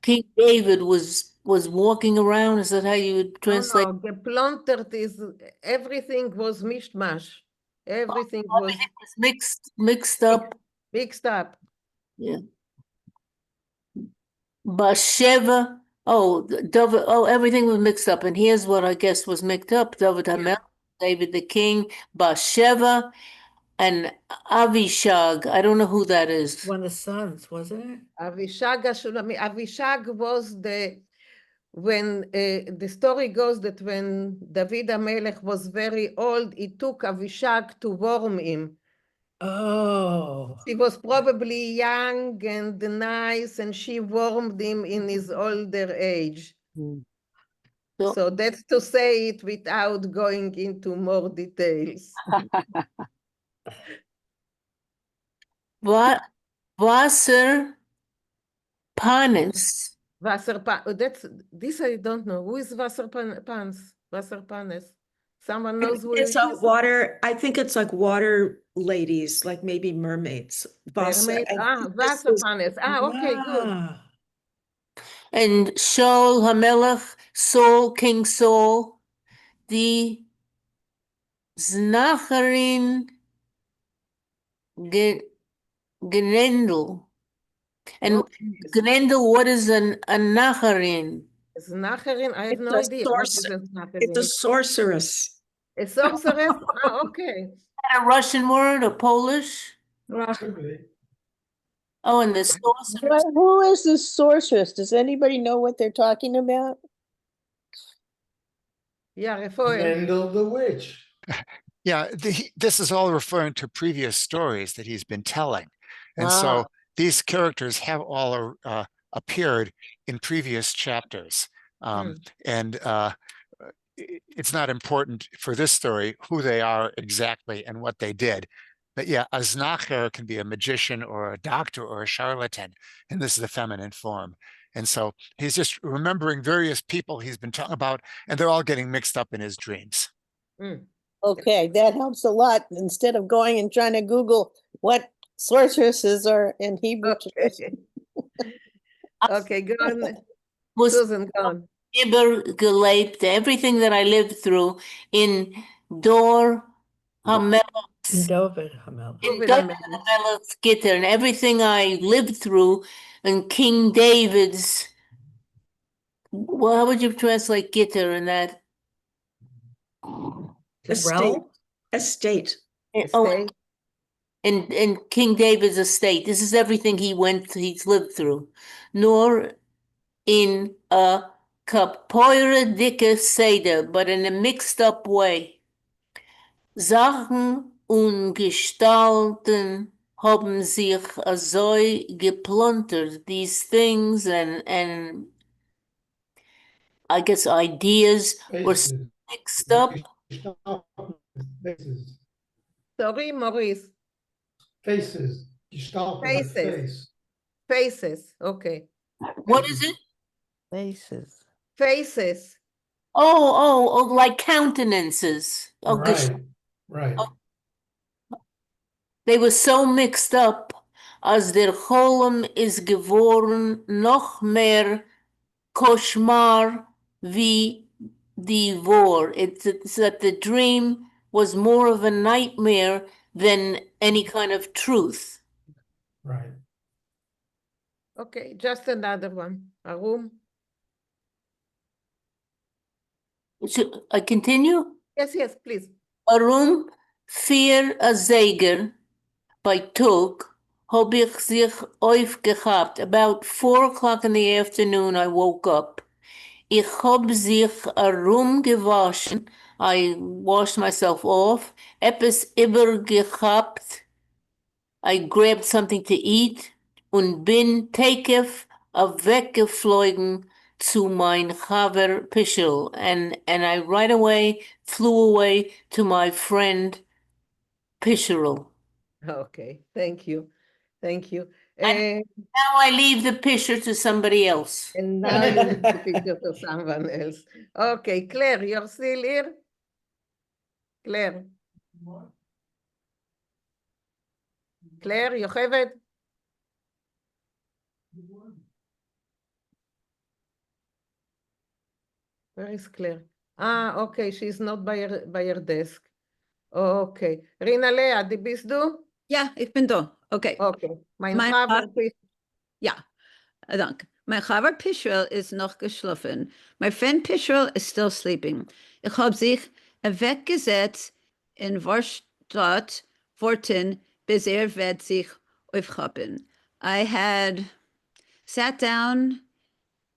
King David was walking around. Is that how you would translate? No, geplontert is everything was mishmash. Everything was mixed up. Mixed up. Yeah. Basheva. David. Everything was mixed up. And here's what I guess was mixed up: David HaMelech, David the king, Basheva, and Avishag. I don't know who that is. One of the sons, wasn't it? Avishag was when the story goes that when David HaMelech was very old, he took Avishag to warm him. Oh. He was probably young and nice, and she warmed him in his older age. So that's to say it without going into more details. What? Wasser Panis. This I don't know. Who is Wasserpanes? Someone knows who It's it is? water. I think it's like water ladies, like maybe mermaids. Mermaid. Wasserpanes. Okay, good. And Shaul HaMelech, King Saul, the Znacharin Gnendel. And Gnendel, what is a Nacharin? Znacharin? I have no idea. It's a sorceress. A sorceress? Okay. Is that a Russian word or Polish? Oh, and the sorceress. Who is the sorceress? Does anybody know what they're talking about? Yeah, Rafael. Vinkl the witch. Yeah, this is all referring to previous stories that he's been telling. And so these characters have all appeared in previous chapters. And it's not important for this story who they are exactly and what they did. But yeah, a znacher can be a magician or a doctor or a charlatan, and this is the feminine form. And so he's just remembering various people he's been talking about, and they're all getting mixed up in his dreams. Okay, that helps a lot. Instead of going and trying to Google what sorceresses are in Hebrew. Okay, go on. Was Susan, go on. gelebt, everything that I lived through in Dor HaMelech's Dover Hamel. Gitter, and everything I lived through in King David's. Well, how would you translate Gitter in that? Estate. Estate. Estate. In King David's estate. This is everything he's lived through. Nor in a kapoire dicke Seder, but in a mixed up way. Sachen und Gestalten haben sich so geplontert, these things and I guess ideas were mixed up. Sorry, Maurice. Faces. Gestalt of a face. Faces. Okay. What is it? Faces. Faces. Oh, like countenances. Right. They were so mixed up, as der Cholem is geworden noch mehr Koshmar wie die Vor. It's that the dream was more of a nightmare than any kind of truth. Right. Okay, just another one. A room. Should I continue? Yes, please. A room vier a Zeger by Tug hab ich sich aufgehabt. About 4 o'clock in the afternoon, I woke up. Ich hab sich a room gewaschen. I washed myself off. Etwas übergehabt. I grabbed something to eat und bin tekef weggeflogen zu mein Chaver Pischel. And I right away flew away to my friend Pischerl. Okay, thank you. And now I leave the picture to somebody else. And now you leave the picture to someone else. Okay, Claire, you're still here? Claire, Yocheved? Where is Claire? Okay, she's not by her desk. Okay. Rina Lea, bist du? Ja, ich bin da. Okay. Okay. Mein Chaver, ja, danke. Mein Chaver Pishrel ist noch geschlafen. My friend Pishrel is still sleeping. Ich habe sich weggesetzt in Vorstadt Worten, bis wird sich aufhaben. I had sat down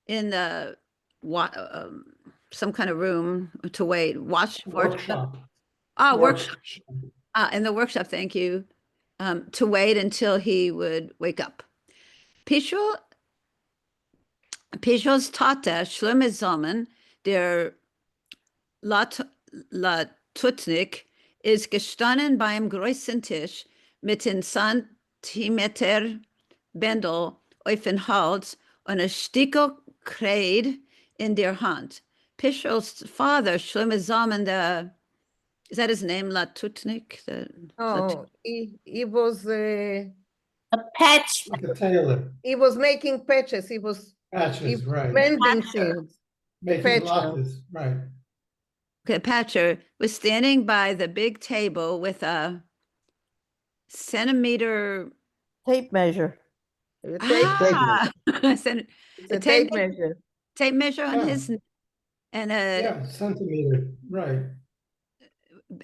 in the some kind of room to wait, watch Workshop. Workshop. In the workshop, thank you. To wait until he would wake up. Pishrel's Tata, Shlomo Zalman, der Latutnik, ist gestanden beim größten Tisch mit den Zentimeter Bändel auf den Hals und ein Stickel Kreide in der Hand. Pishrel's father, Shlomo Zalman, is that his name, Latutnik? He was a patch. Like a tailor. He was making patches. He was right. mending things. Making lattes, right. Okay, Patcher was standing by the big table with a centimeter tape measure. Tape measure. Tape measure on his and a centimeter, right.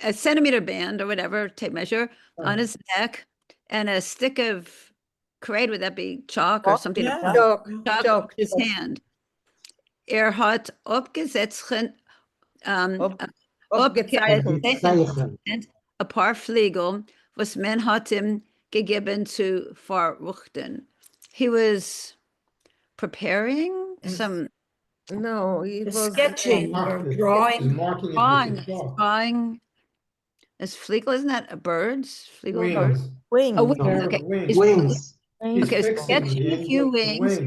A centimeter band or whatever tape measure on his neck, and a stick of Create, would that be chalk or something? Chalk. His hand. Hat abgesetzt Aufgezeichnet. A paar Fliegel, was men hat ihm gegeben zu verruchten. He was preparing some. No, he was sketching or drawing. Marking it with Drawing, the chalk. drawing. Is Fliegel, isn't that a birds? Fliegel, Wings. Wings. Oh, wings. No, Okay. wings. Wings. He's Okay, fixing sketching the a few wings.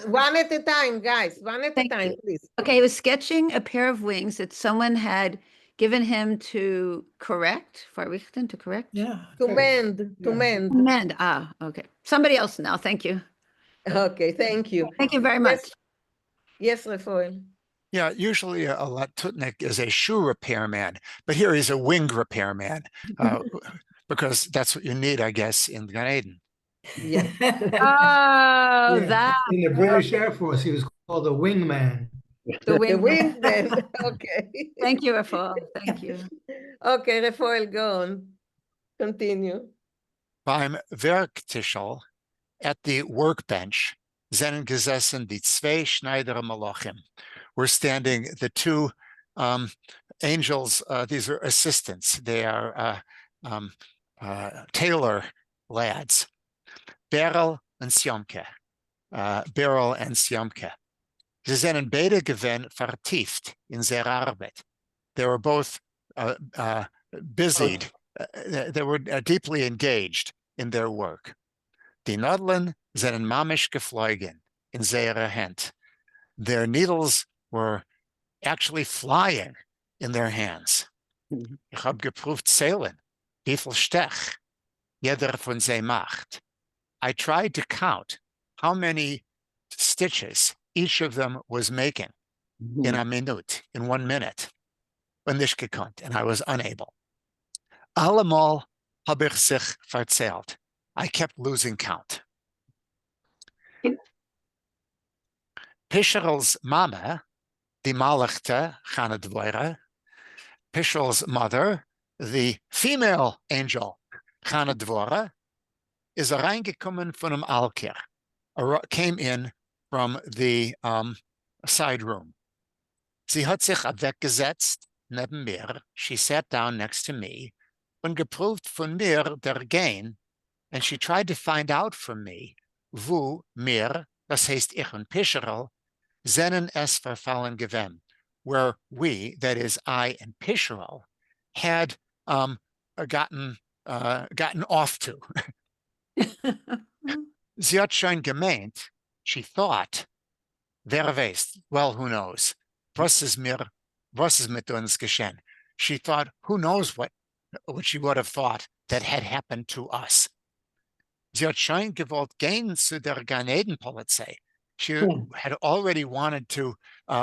one at a time, guys. One at a Thank time, you. please. Okay, he was sketching a pair of wings that someone had given him to correct, verrichten, to correct? Yeah. To mend, to mend. Mend, okay. Somebody else now, thank you. Okay, thank you. Thank you very much. Yes, Rafael. Yeah, usually a latutnik is a shoe repairman, but here he's a wing repairman because that's what you need, I guess, in Gan Eden. Yeah. Oh, that. In the British Air Force, he was called a wingman. The wingman. Okay. Thank you, Rafael. Thank you. Okay, Rafael, go on. Continue. Beim Werktischel at the workbench, sind gesessen die zwei Schneider Malachim. Were standing the two angels. These are assistants. They are tailor lads, Beryl and Sjomke. Beryl and Sjomke. Sie sind beide gewesen vertieft in their Arbeit. They were both busied. They were deeply engaged in their work. Die Nadeln sind mamisch geflogen in their Hand. Their needles were actually flying in their hands. Ich habe geprüft zählen, wie viel Stech jeder von sie macht. I tried to count how many stitches each of them was making in a minute, in 1 minute. Und nicht gekonnt, and I was unable. Allemal habe ich sich verzählt. I kept losing count. Pischerl's mama, die Malachta Chanadvoira, Pischerl's mother, the female angel Chanadvora, is reingekommen von dem Alkir, came in from the side room. Sie hat sich weggesetzt neben mir. She sat down next to me und geprüft von mir der Gain, and she tried to find out from me, wo mir, das heißt ich und Pischerl, seinen es verfallen gewesen, where we, that is I and Pischerl, had gotten off to. Sie hat schon gemeint, she thought, wer weiß, well, who knows, was ist mit uns geschehen? She thought, who knows what she would have thought that had happened to us. Sie hat schon gewollt gehen zu der Gan Eden Polizei. She had already wanted to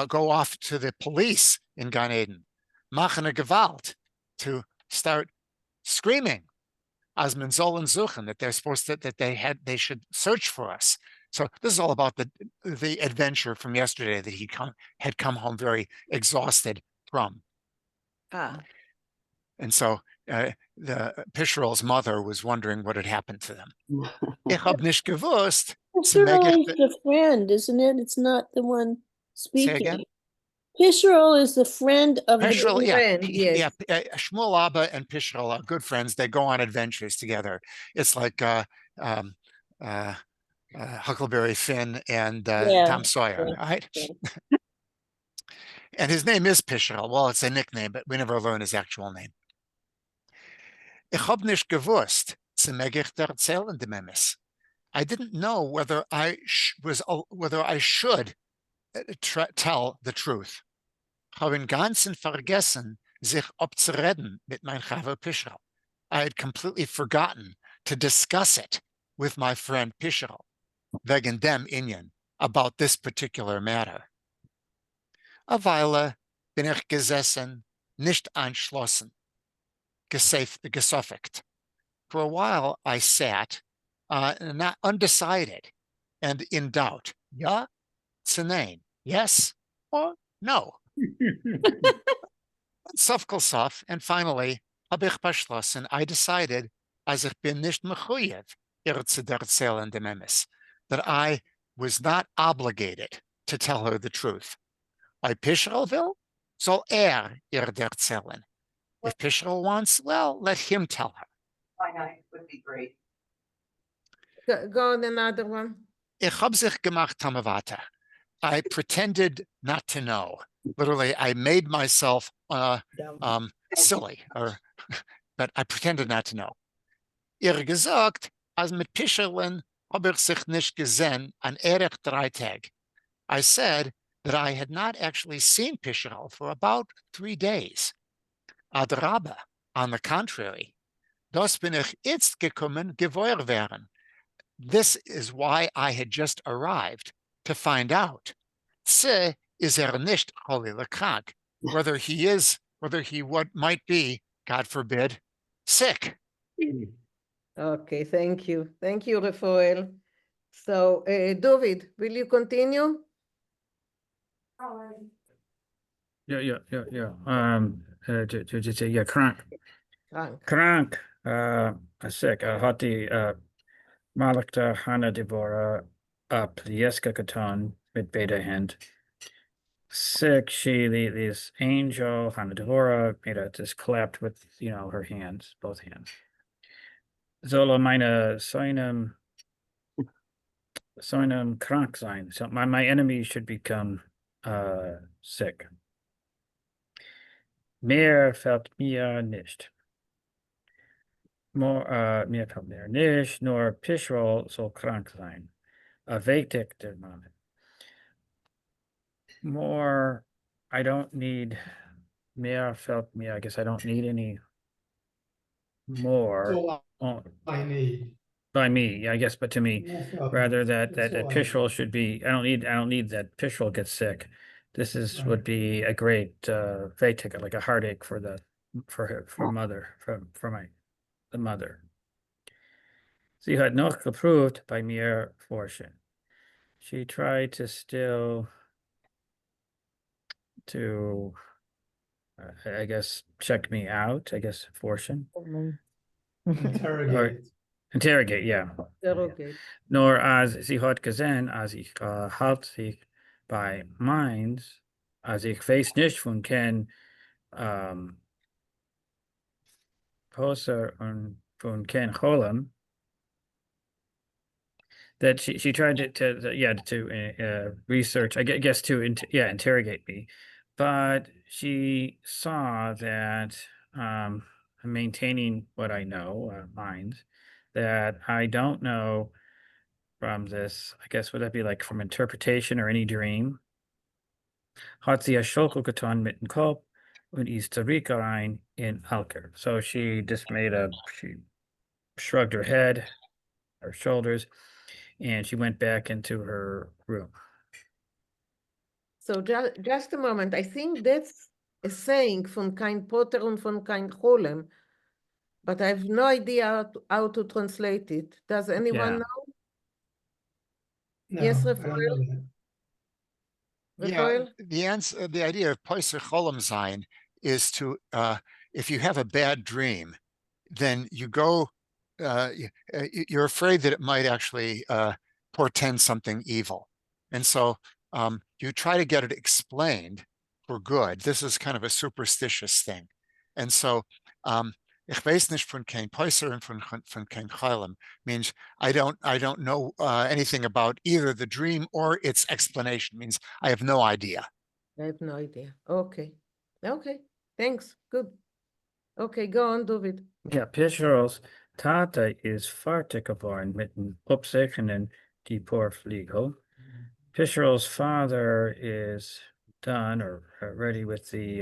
go off to the police in Gan Eden, machen Gewalt, to start screaming, as men sollen suchen, that they're supposed to, that they should search for us. So this is all about the adventure from yesterday that he had come home very exhausted from. And so the Pischerl's mother was wondering what had happened to them. Ich hab nicht gewusst. Pischerl is the friend, isn't it? It's not the one speaking. Say again? Pischerl is the friend of Pischerl, the friend. yeah. Shmuel Abba and Pischerl are good friends. They go on adventures together. It's like Huckleberry Finn and Tom Sawyer, right? And his name is Pischerl. Well, it's a nickname, but we never learn his actual name. Ich hab nicht gewusst, erzählen dem Emes. I didn't know whether I should tell the truth. Haben ganzen vergessen, sich abzureden mit mein Chava Pischerl. I had completely forgotten to discuss it with my friend Pischerl, wegen dem Inyan, about this particular matter. A Weile bin ich gesessen, nicht anschlossen, gesuffigt. For a while I sat, not undecided and in doubt. Ja, nein, yes or no. Sufkelsuf, and finally, hab ich beschlossen, I decided, as ich bin nicht mechuyev, zu erzählen dem Emes, that I was not obligated to tell her the truth. By Pischerl will, Soll ihr erzählen? If Pischerl wants, well, let him tell her. Why not? It would be great. Go on another one. Ich hab sich gemacht Tamavata. I pretended not to know. Literally, I made myself silly, but I pretended not to know. Ihr gesagt, als mit Pischerlin hab ich sich nicht gesehen an Erich 3 Tag. I said that I had not actually seen Pischerl for about 3 days. Adraba, on the contrary, das bin ich jetzt gekommen, gewöhr werden. This is why I had just arrived, to find out. Se is nicht holile krank, whether he what might be, God forbid, sick. Okay, thank you. Thank you, Rafael. So, David, will you continue? Yeah. Ja, krank. Krank. Sick. Hat die Malakta Hanna Devora Plieska Katon mit beide Hand. Sick, this angel, Hanna Devora, made a just clapped with, her hands, both hands. Zola meine Soinem krank sein. So my enemy should become sick. Mehr fällt mir nicht. Mir fällt mir nicht, nur Pischerl soll krank sein. Erwägt der Mann. More, I don't need, mehr fällt mir, I guess I don't need any more. That's all I need. By me, I guess, but to me, More felt rather me. that That's all I need. Pischerl should be, I don't need that Pischerl gets sick. This is Right. would be a great Vatican, like a heartache for the mother, for the mother. Sie hat noch geprüft bei mir forschen. She tried to still I guess check me out, I guess forschen. Interrogate. Interrogate, yeah. Interrogate. Nor as sie hat gesehen, als ich halt sich bei meins, als ich weiß nicht von Ken Poser und von Ken Holem, that she tried to research, I guess to interrogate me, but she saw that I'm maintaining what I know, minds, that I don't know from this, I guess, would that be like from interpretation or any dream? Hat sie getan mit dem Kopf und ist zurückgerein in Alker. So she just she shrugged her head, her shoulders, and she went back into her room. So just a moment. I think that's a saying von kein Potter und von kein Cholem, but I have no idea how to translate it. Does anyone know? No, Yes, I don't know Rafael? that. Yeah, the answer, the idea of Poiser Cholem Sein is to, if you have a bad dream, then you go, you're afraid that it might actually portend something evil. And so you try to get it explained for good. This is kind of a superstitious thing. And so ich weiß nicht von kein Poiser und von kein Cholem means I don't know anything about either the dream or its explanation. Means I have no idea. I have no idea. Okay. Okay. Thanks. Good. Okay, go on, David. Ja, Pischerls Tate ist fertig geworden mit dem Upsichenen die Porfliegel. Pischerl's father is done or ready with the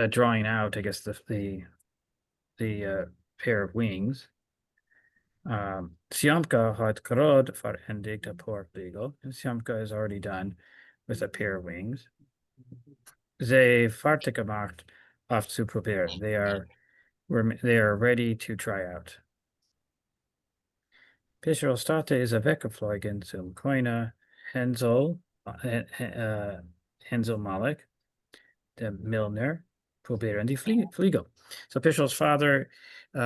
drawing out, I guess, the pair of wings. Siamka hat gerade verendigt der Porfliegel. Siamka is already done with a pair of wings. They fertig gemacht auf zu probieren. They are ready to try out. Pischerl's Tate is weggeflogen zum Koine Hensel Malik, the Milner, probieren die Fliegel. So Pischerl's father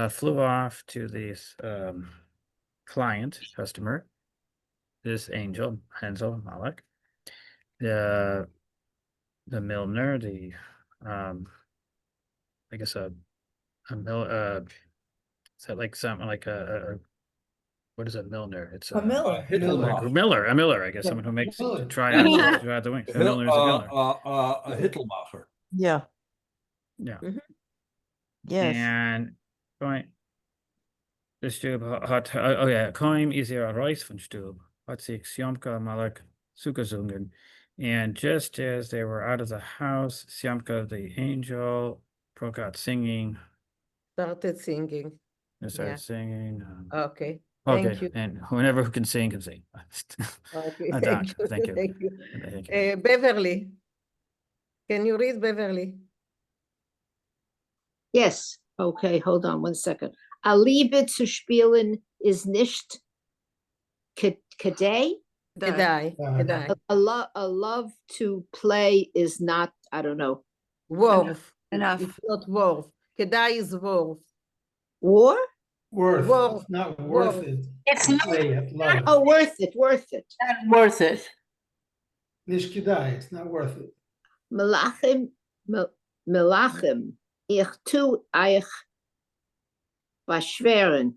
flew off to this customer, this angel, Hansel, Malek. The Milner, I guess a mill, is that like something like what is a Milner? It's A miller. A miller, I guess, Yeah. someone who makes, to Miller. try out the wings. A Milner is a miller. A Hittelmacher. Yeah. Yeah. Yes. And right. De Stub hat, oh ja, Koim is hier Reis von Stub, hat sich Siamka Malak zugezungen. And just as they were out of the house, Siamka the angel broke out singing. Started singing. They started Yeah. singing. Okay. Okay, Thank you. and whoever who can sing can sing. Okay. Thank you. Thank you. Thank you. Thank you. Beverly. Can you read Beverly? Yes. Okay, hold on one second. A Liebe zu spielen is nicht kedai. Kedai. Kedai. A love to play is not, I don't know. Worth. Enough. It's not worth. Kedai is worth. War? Worth. Worth. It's not worth Worth. it. It's to not- play at love. Oh, worth it. Not worth it. Nicht kedai, it's not worth it. Melachim. Ich tu euch beschweren.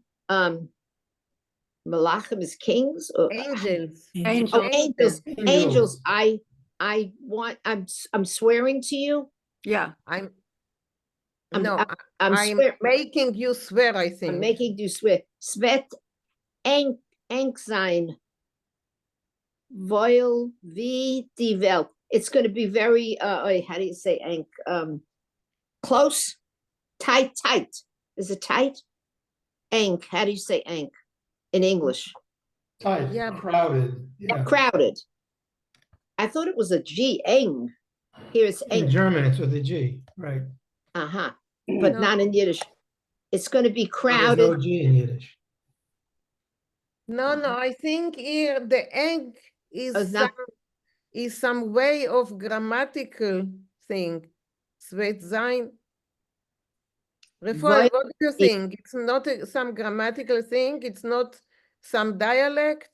Melachim is kings? Angels. Oh, angels. I'm swearing to you. Yeah. I'm I'm making you swear, I think. I'm making you swear. Svet eng sein. Weil wie die Welt. It's going to be very, how do you say eng? Close, tight. Is it tight? Eng. How do you say eng in English? Tight, Yeah. crowded. Yeah. Crowded. I thought it was a G. Eng. Here it's In eng. German, it's with a G, right? But not in Yiddish. It's going to be There's crowded. no G in Yiddish. No, I think here the egg is not- some way of grammatical thing. Svet sein. Refuel, what do you think? It's not some grammatical thing? It's not some dialect?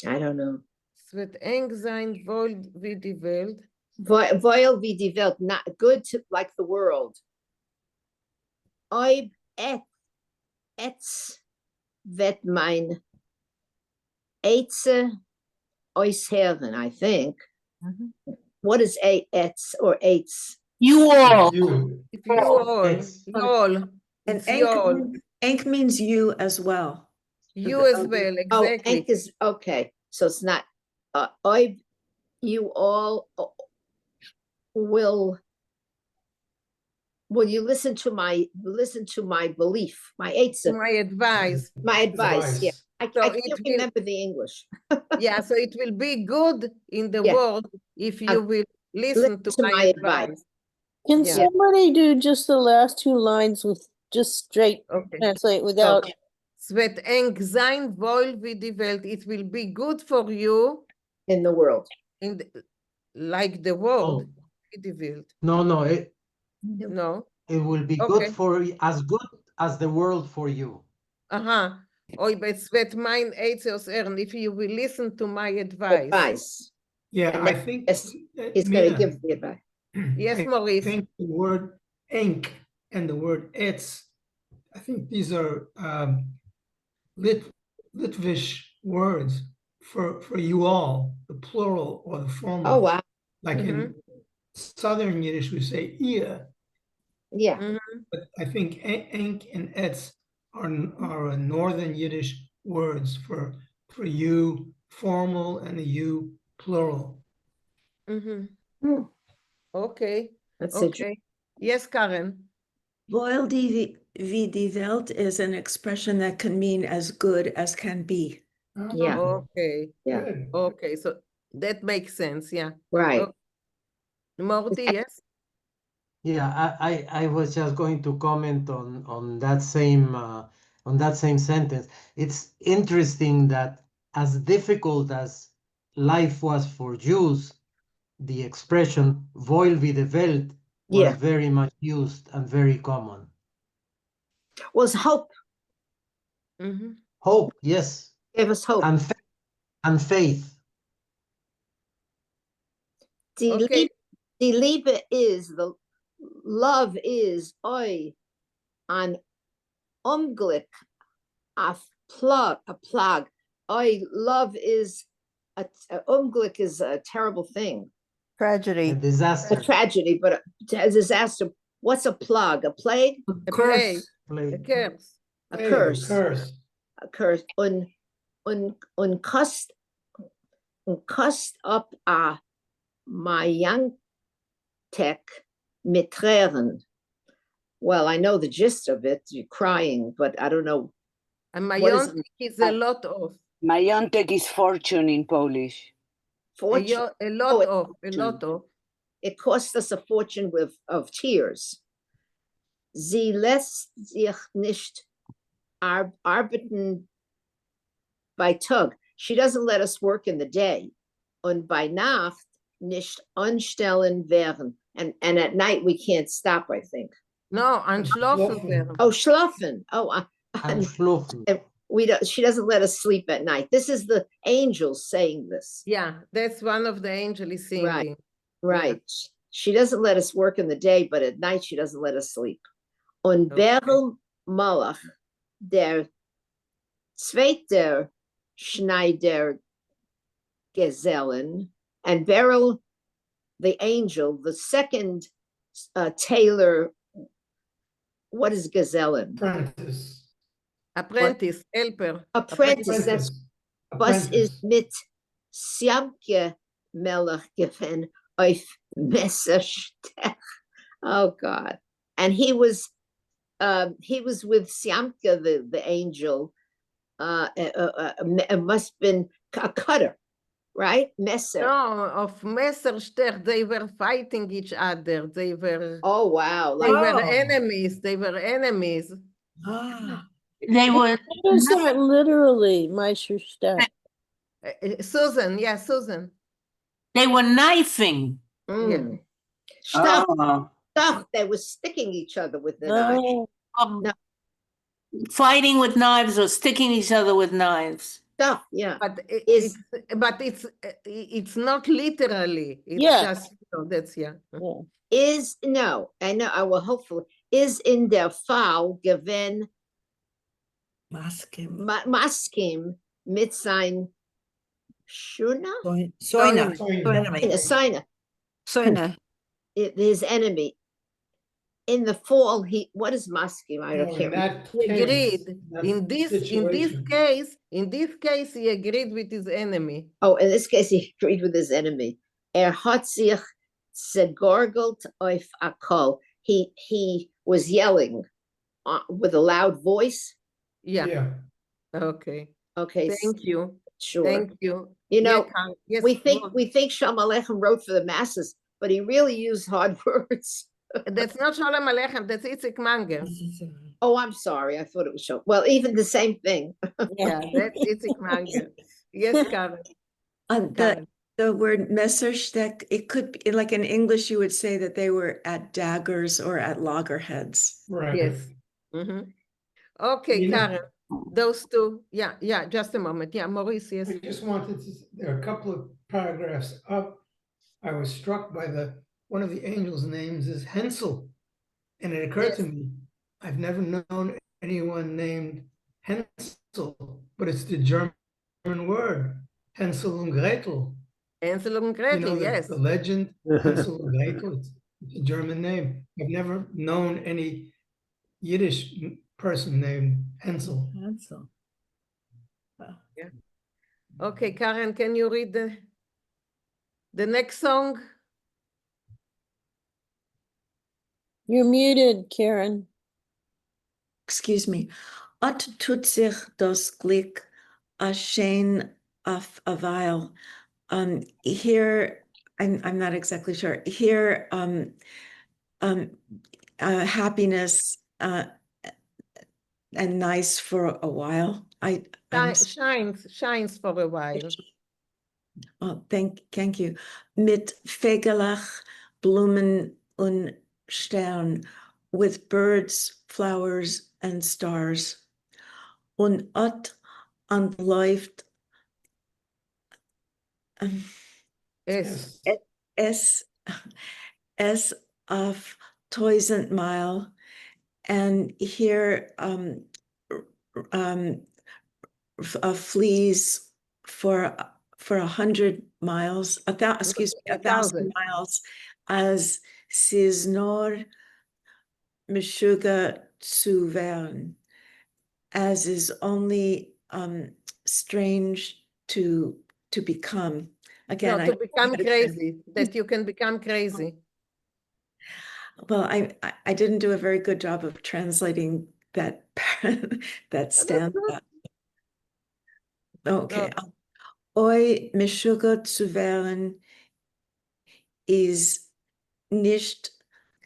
I don't know. Svet eng sein, wohl wie die Welt. Weil wie die Welt, not good to like the world. Oib etz vet mein eitze ois herren, I think. What is etz or eitz? You all. It's you all. Y'all. And It's y'all. Enk means you as well. You as well, Oh, exactly. enk is okay. So it's not oib. You all will you listen to my belief, my eitze, My advice. my advice. Yeah, I So can't it will- remember the English. Yeah, so it will be good in the Yeah. world if you will listen to my advice. Can Yeah. somebody do just the last two lines with just straight Okay. translate without? Okay. Svet eng sein wohl wie die Welt. It will be good for you in the world. Like the world. Wie die Welt. No, it No. will be Okay. good good as the world for you. Aha. Oi, but svet mein Eitzios Ern, if you will listen to my advice. Advice. Yeah, And I then think he's going to Mina, give the advice. Yes, I Maurice. think the word ink and the word etz, I think these are Litvish words for you all, the plural or the formal. Oh, wow. Like in Southern Yiddish, we say ia. Yeah. But I think ink and etz are Northern Yiddish words for you formal and a you plural. Okay. That's okay. Yes, Karen. Weil wie die Welt is an expression that can mean as good as can be. Yeah. Okay. Yeah. Okay, so that makes sense. Yeah. Right. Okay. Morty, yes. Yeah, I was just going to comment on that same sentence. It's interesting that as difficult as life was for Jews, the expression "Wohl wie die Welt" was very much used and very common. Was hope. Hope, yes. Give us hope. And faith. Die, Okay. die Liebe is, the love is, oi, an Unglück, a plug. Oi, love is, a Unglück is a terrible thing. Tragedy. A disaster. A tragedy, but a disaster. What's a plague? A plague? A plague. Plague. A curse. A Hey, curse. curse. A curse. Kust up a Mayantek mit Tränen. Well, I know the gist of it. You're crying, but I don't know. And What is Mayontek is a lot of. Majątek is fortune in Polish. Fortune. A lot of. A lot of. It cost us a fortune of tears. Sie lässt sich nicht arbeiten bei Tag. She doesn't let us work in the day. Und bei Nacht nicht anstellen werden. And at night we can't stop, I think. No, anschlafen werden. Oh, schlafen. Oh, And schlufen. she doesn't let us sleep at night. This is the angels saying this. Yeah, that's one of the angels singing. Right. She doesn't let us work in the day, but at night she doesn't let us sleep. Und Berel Malach, der zweite Schneider Gesellen, and Beryl, the angel, the second tailor. What is Gesellen? Apprentice. Helper. Apprentice. That's was is mit Siamke Melech given auf Messerstech. Oh God! And he was with Siamke, the angel. It must have been a cutter, right? Messer. No, of Messerstech, they were fighting each other. They were. Oh wow! They were enemies. They were enemies. They were. What is that literally, Meisterstech? Susan, yeah, Susan. They were knifing. Yeah. Stuff. They were sticking each other with the knife. No. Fighting with knives or sticking each other with knives. Stuff, yeah. But it's not literally. It's just that's Is no, I know. I will hopefully is in der Fall given Maskim mit sein Shuna? Soina. His enemy. In the fall, what is Maskim? I don't care. He agreed. In this case, he agreed with his enemy. Oh, in this case, he agreed with his enemy. Hat sich segorgelt auf a kol. He was yelling with a loud voice. Yeah. Okay. Thank you. Sure. Thank you. You know, yes, we think Shalom Aleichem wrote for the masses, but he really used hard words. That's not Shalom Aleichem. That's Itzik Manger. Oh, I'm sorry. I thought it was Shalom. Well, even the same thing. Yeah, that's Itzik Manger. Yes, Karen. The word Messerstech, it could be like in English, you would say that they were at daggers or at loggerheads. Right. Yes. Okay, Karen. Those two. Yeah, just a moment. Yeah, Maurice, yes. I just wanted to, there are a couple of paragraphs up. I was struck by one of the angels' names is Hensel. And it occurred to me, I've never known anyone named Hensel, but it's the German word, Hansel and Gretel. Hansel and Gretel, yes. The legend, Hansel and Gretel, it's a German name. I've never known any Yiddish person named Hansel. Yeah. Okay, Karen, can you read the next song? You're muted, Karen. Excuse me. Ot tut sich das Glück a schein auf a while. Here, I'm not exactly sure. Here, happiness and nice for a while. Shines for a while. Oh, thank you. Mit Fegelach, Blumen und Stern, with birds, flowers, and stars. Und ot und läuft Es. es es of 1,000 mile, and here flees for 100 miles, excuse me, 1,000 miles, as sis nor mishuga zu werden, as is only strange to become. Again, No, I to don't know become how to crazy, that you can become crazy. Well, I didn't do a very good job of translating that that stanza. Okay. Oi mishuga zu werden is nicht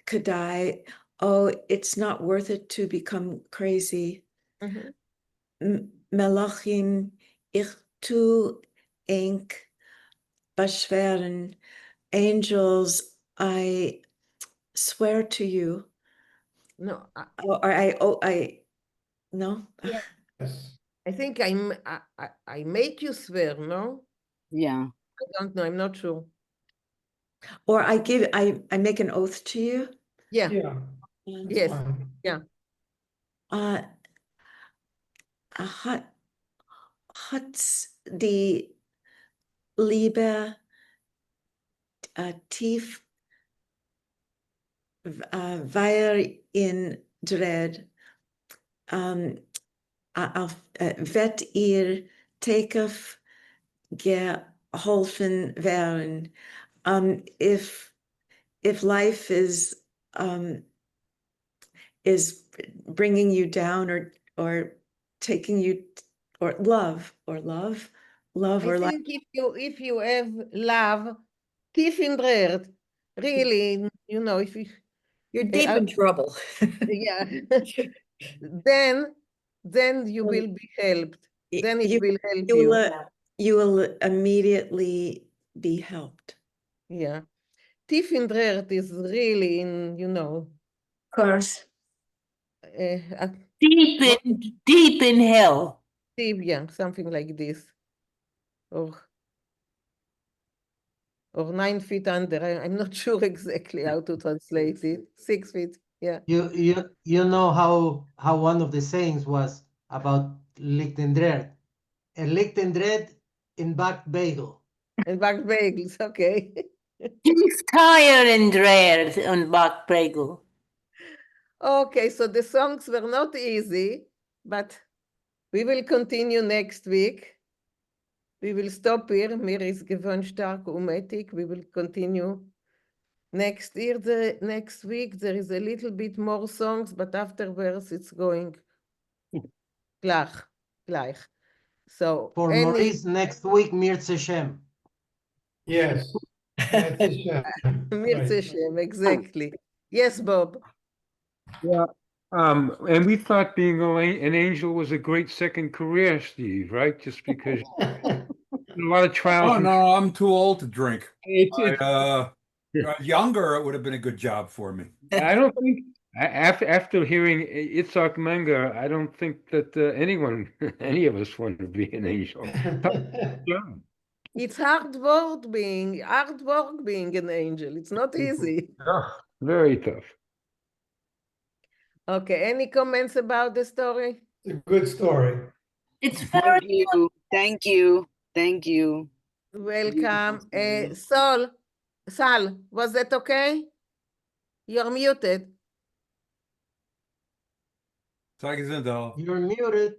kadai. Oh, it's not worth it to become crazy. Melachim ich tu ink beschweren. Angels, I swear to you. No. No. Yes. I think I make you swear, no? Yeah. I don't know, I'm not sure. Or I make an oath to you. Yeah. Yeah. Yes. Fine. Yeah. Hat die Liebe tief weil in dread wird ihr takef geholfen werden. If life is bringing you down or taking you or love I or life. think if you have love, tief in dread, really, you know, if you You're deep in trouble. Yeah. then you will be helped. Then it will help you. You will immediately be helped. Yeah. Tief in dread is really in, you know. Of course. Uh, Deep in hell. Deep, yeah, something like this. Or 9 feet under. I'm not sure exactly how to translate it. 6 feet, yeah. You know how one of the sayings was about Lichtendrecht. Lichtendrecht in back bagel. And back bagels, okay. He's tired and dread on back bagel. Okay, so the songs were not easy, but we will continue next week. We will stop here. Mir ist gewöhnt stark Ethik. We will continue next week. There is a little bit more songs, but afterwards it's going gleich. So For Maurice, next week, Mirza Shem. Yes. Mirza Shem. Mirza Shem, exactly. Yes, Bob. Yeah. And we thought being an angel was a great second career, Steve, right? Just because a lot of trials. Oh no, I'm too old to drink. It's Younger, it would have been a good job for me. I don't think after hearing Itzhak Menger, I don't think that any of us want to be an angel. It's hard work being an angel. It's not easy. Very tough. Okay, any comments about the story? It's a good story. It's Thank you. Thank you. Thank you. Welcome. Sal, was that okay? You're muted. You're muted.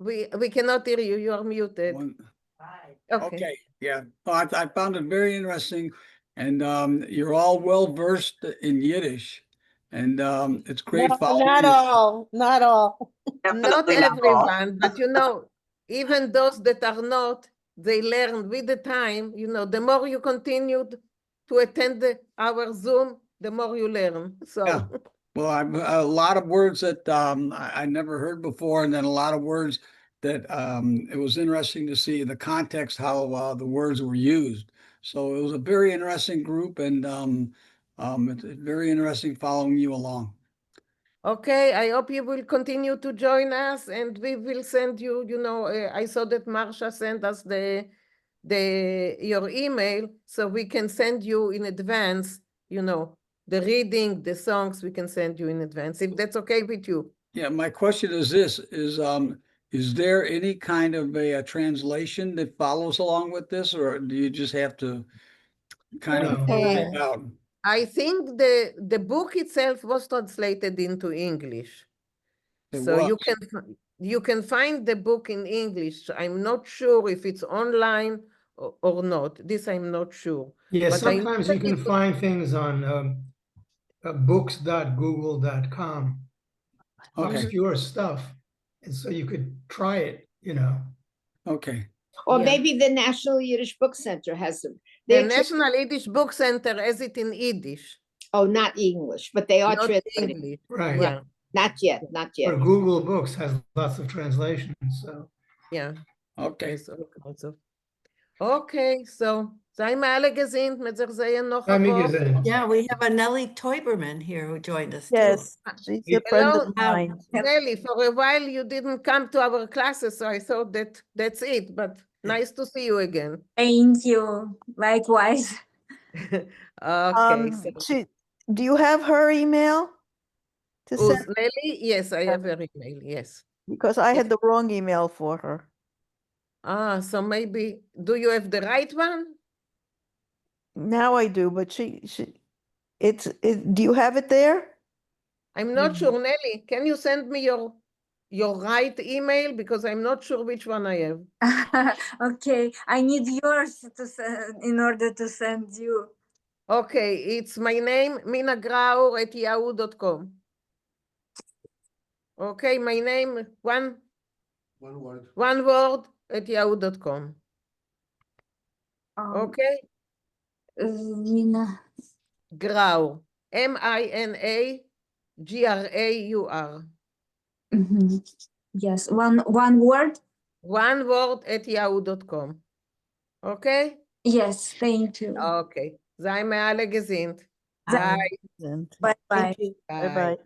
We cannot hear you. You are muted. Okay, yeah. Well, I found it very interesting, and you're all well versed in Yiddish, and it's great No, following not you. all, not all. Not everyone, but you know, even those that are not, they learn with the time. You know, the more you continue to attend our Zoom, the more you learn. So. Yeah. Well, I've a lot of words that I never heard before, and then a lot of words that it was interesting to see the context how the words were used. So it was a very interesting group, and it's very interesting following you along. Okay, I hope you will continue to join us, and we will send you, I saw that Marsha sent us your email, so we can send you in advance, the reading, the songs, we can send you in advance, if that's okay with you. Yeah, my question is this, is there any kind of a translation that follows along with this, or do you just have to kind of figure it out? I think the book itself was translated into English. So you can find the book in English. I'm not sure if it's online or not. This I'm not sure. Yeah, But sometimes you can find things on books.google.com, obscure stuff. And so you could try it, Okay. Or Yeah. maybe the National Yiddish Book Center has them. The They're National Yiddish Book Center has it in Yiddish. Oh, not English, but they are Not translated. English. Right. Yeah. Not yet, not yet. But Google Books has lots of translations, so. Yeah. Okay. Yes, also. Okay, so sei mal alle gesinnt, mit sich sehen noch Sei ein mir paar. gesinnt. Yeah, we have a Nellie Teuberman here who joined us Yes, too. she's a friend of mine. Nelly, for a while you didn't come to our classes, so I thought that's it, but nice to see you again. Thank you. Likewise. Okay, Do you have her email to Who's send? Nelly? Yes, I have her email, yes. Because I had the wrong email for her. So maybe, do you have the right one? Now I do, but do you have it there? I'm not sure, Nelly. Can you send me your right email? Because I'm not sure which one I have. Okay, I need yours in order to send you. Okay, it's my name, minagraur@yahoo.com. Okay, my name, one word @yahoo.com. Okay? Mina. Graur, MINAGRAUR. Yes, one word? One word @yahoo.com. Okay? Yes, thank you. Okay. Sei mir alle gesinnt. Sei- Bye. Bye bye. Thank you. Bye bye.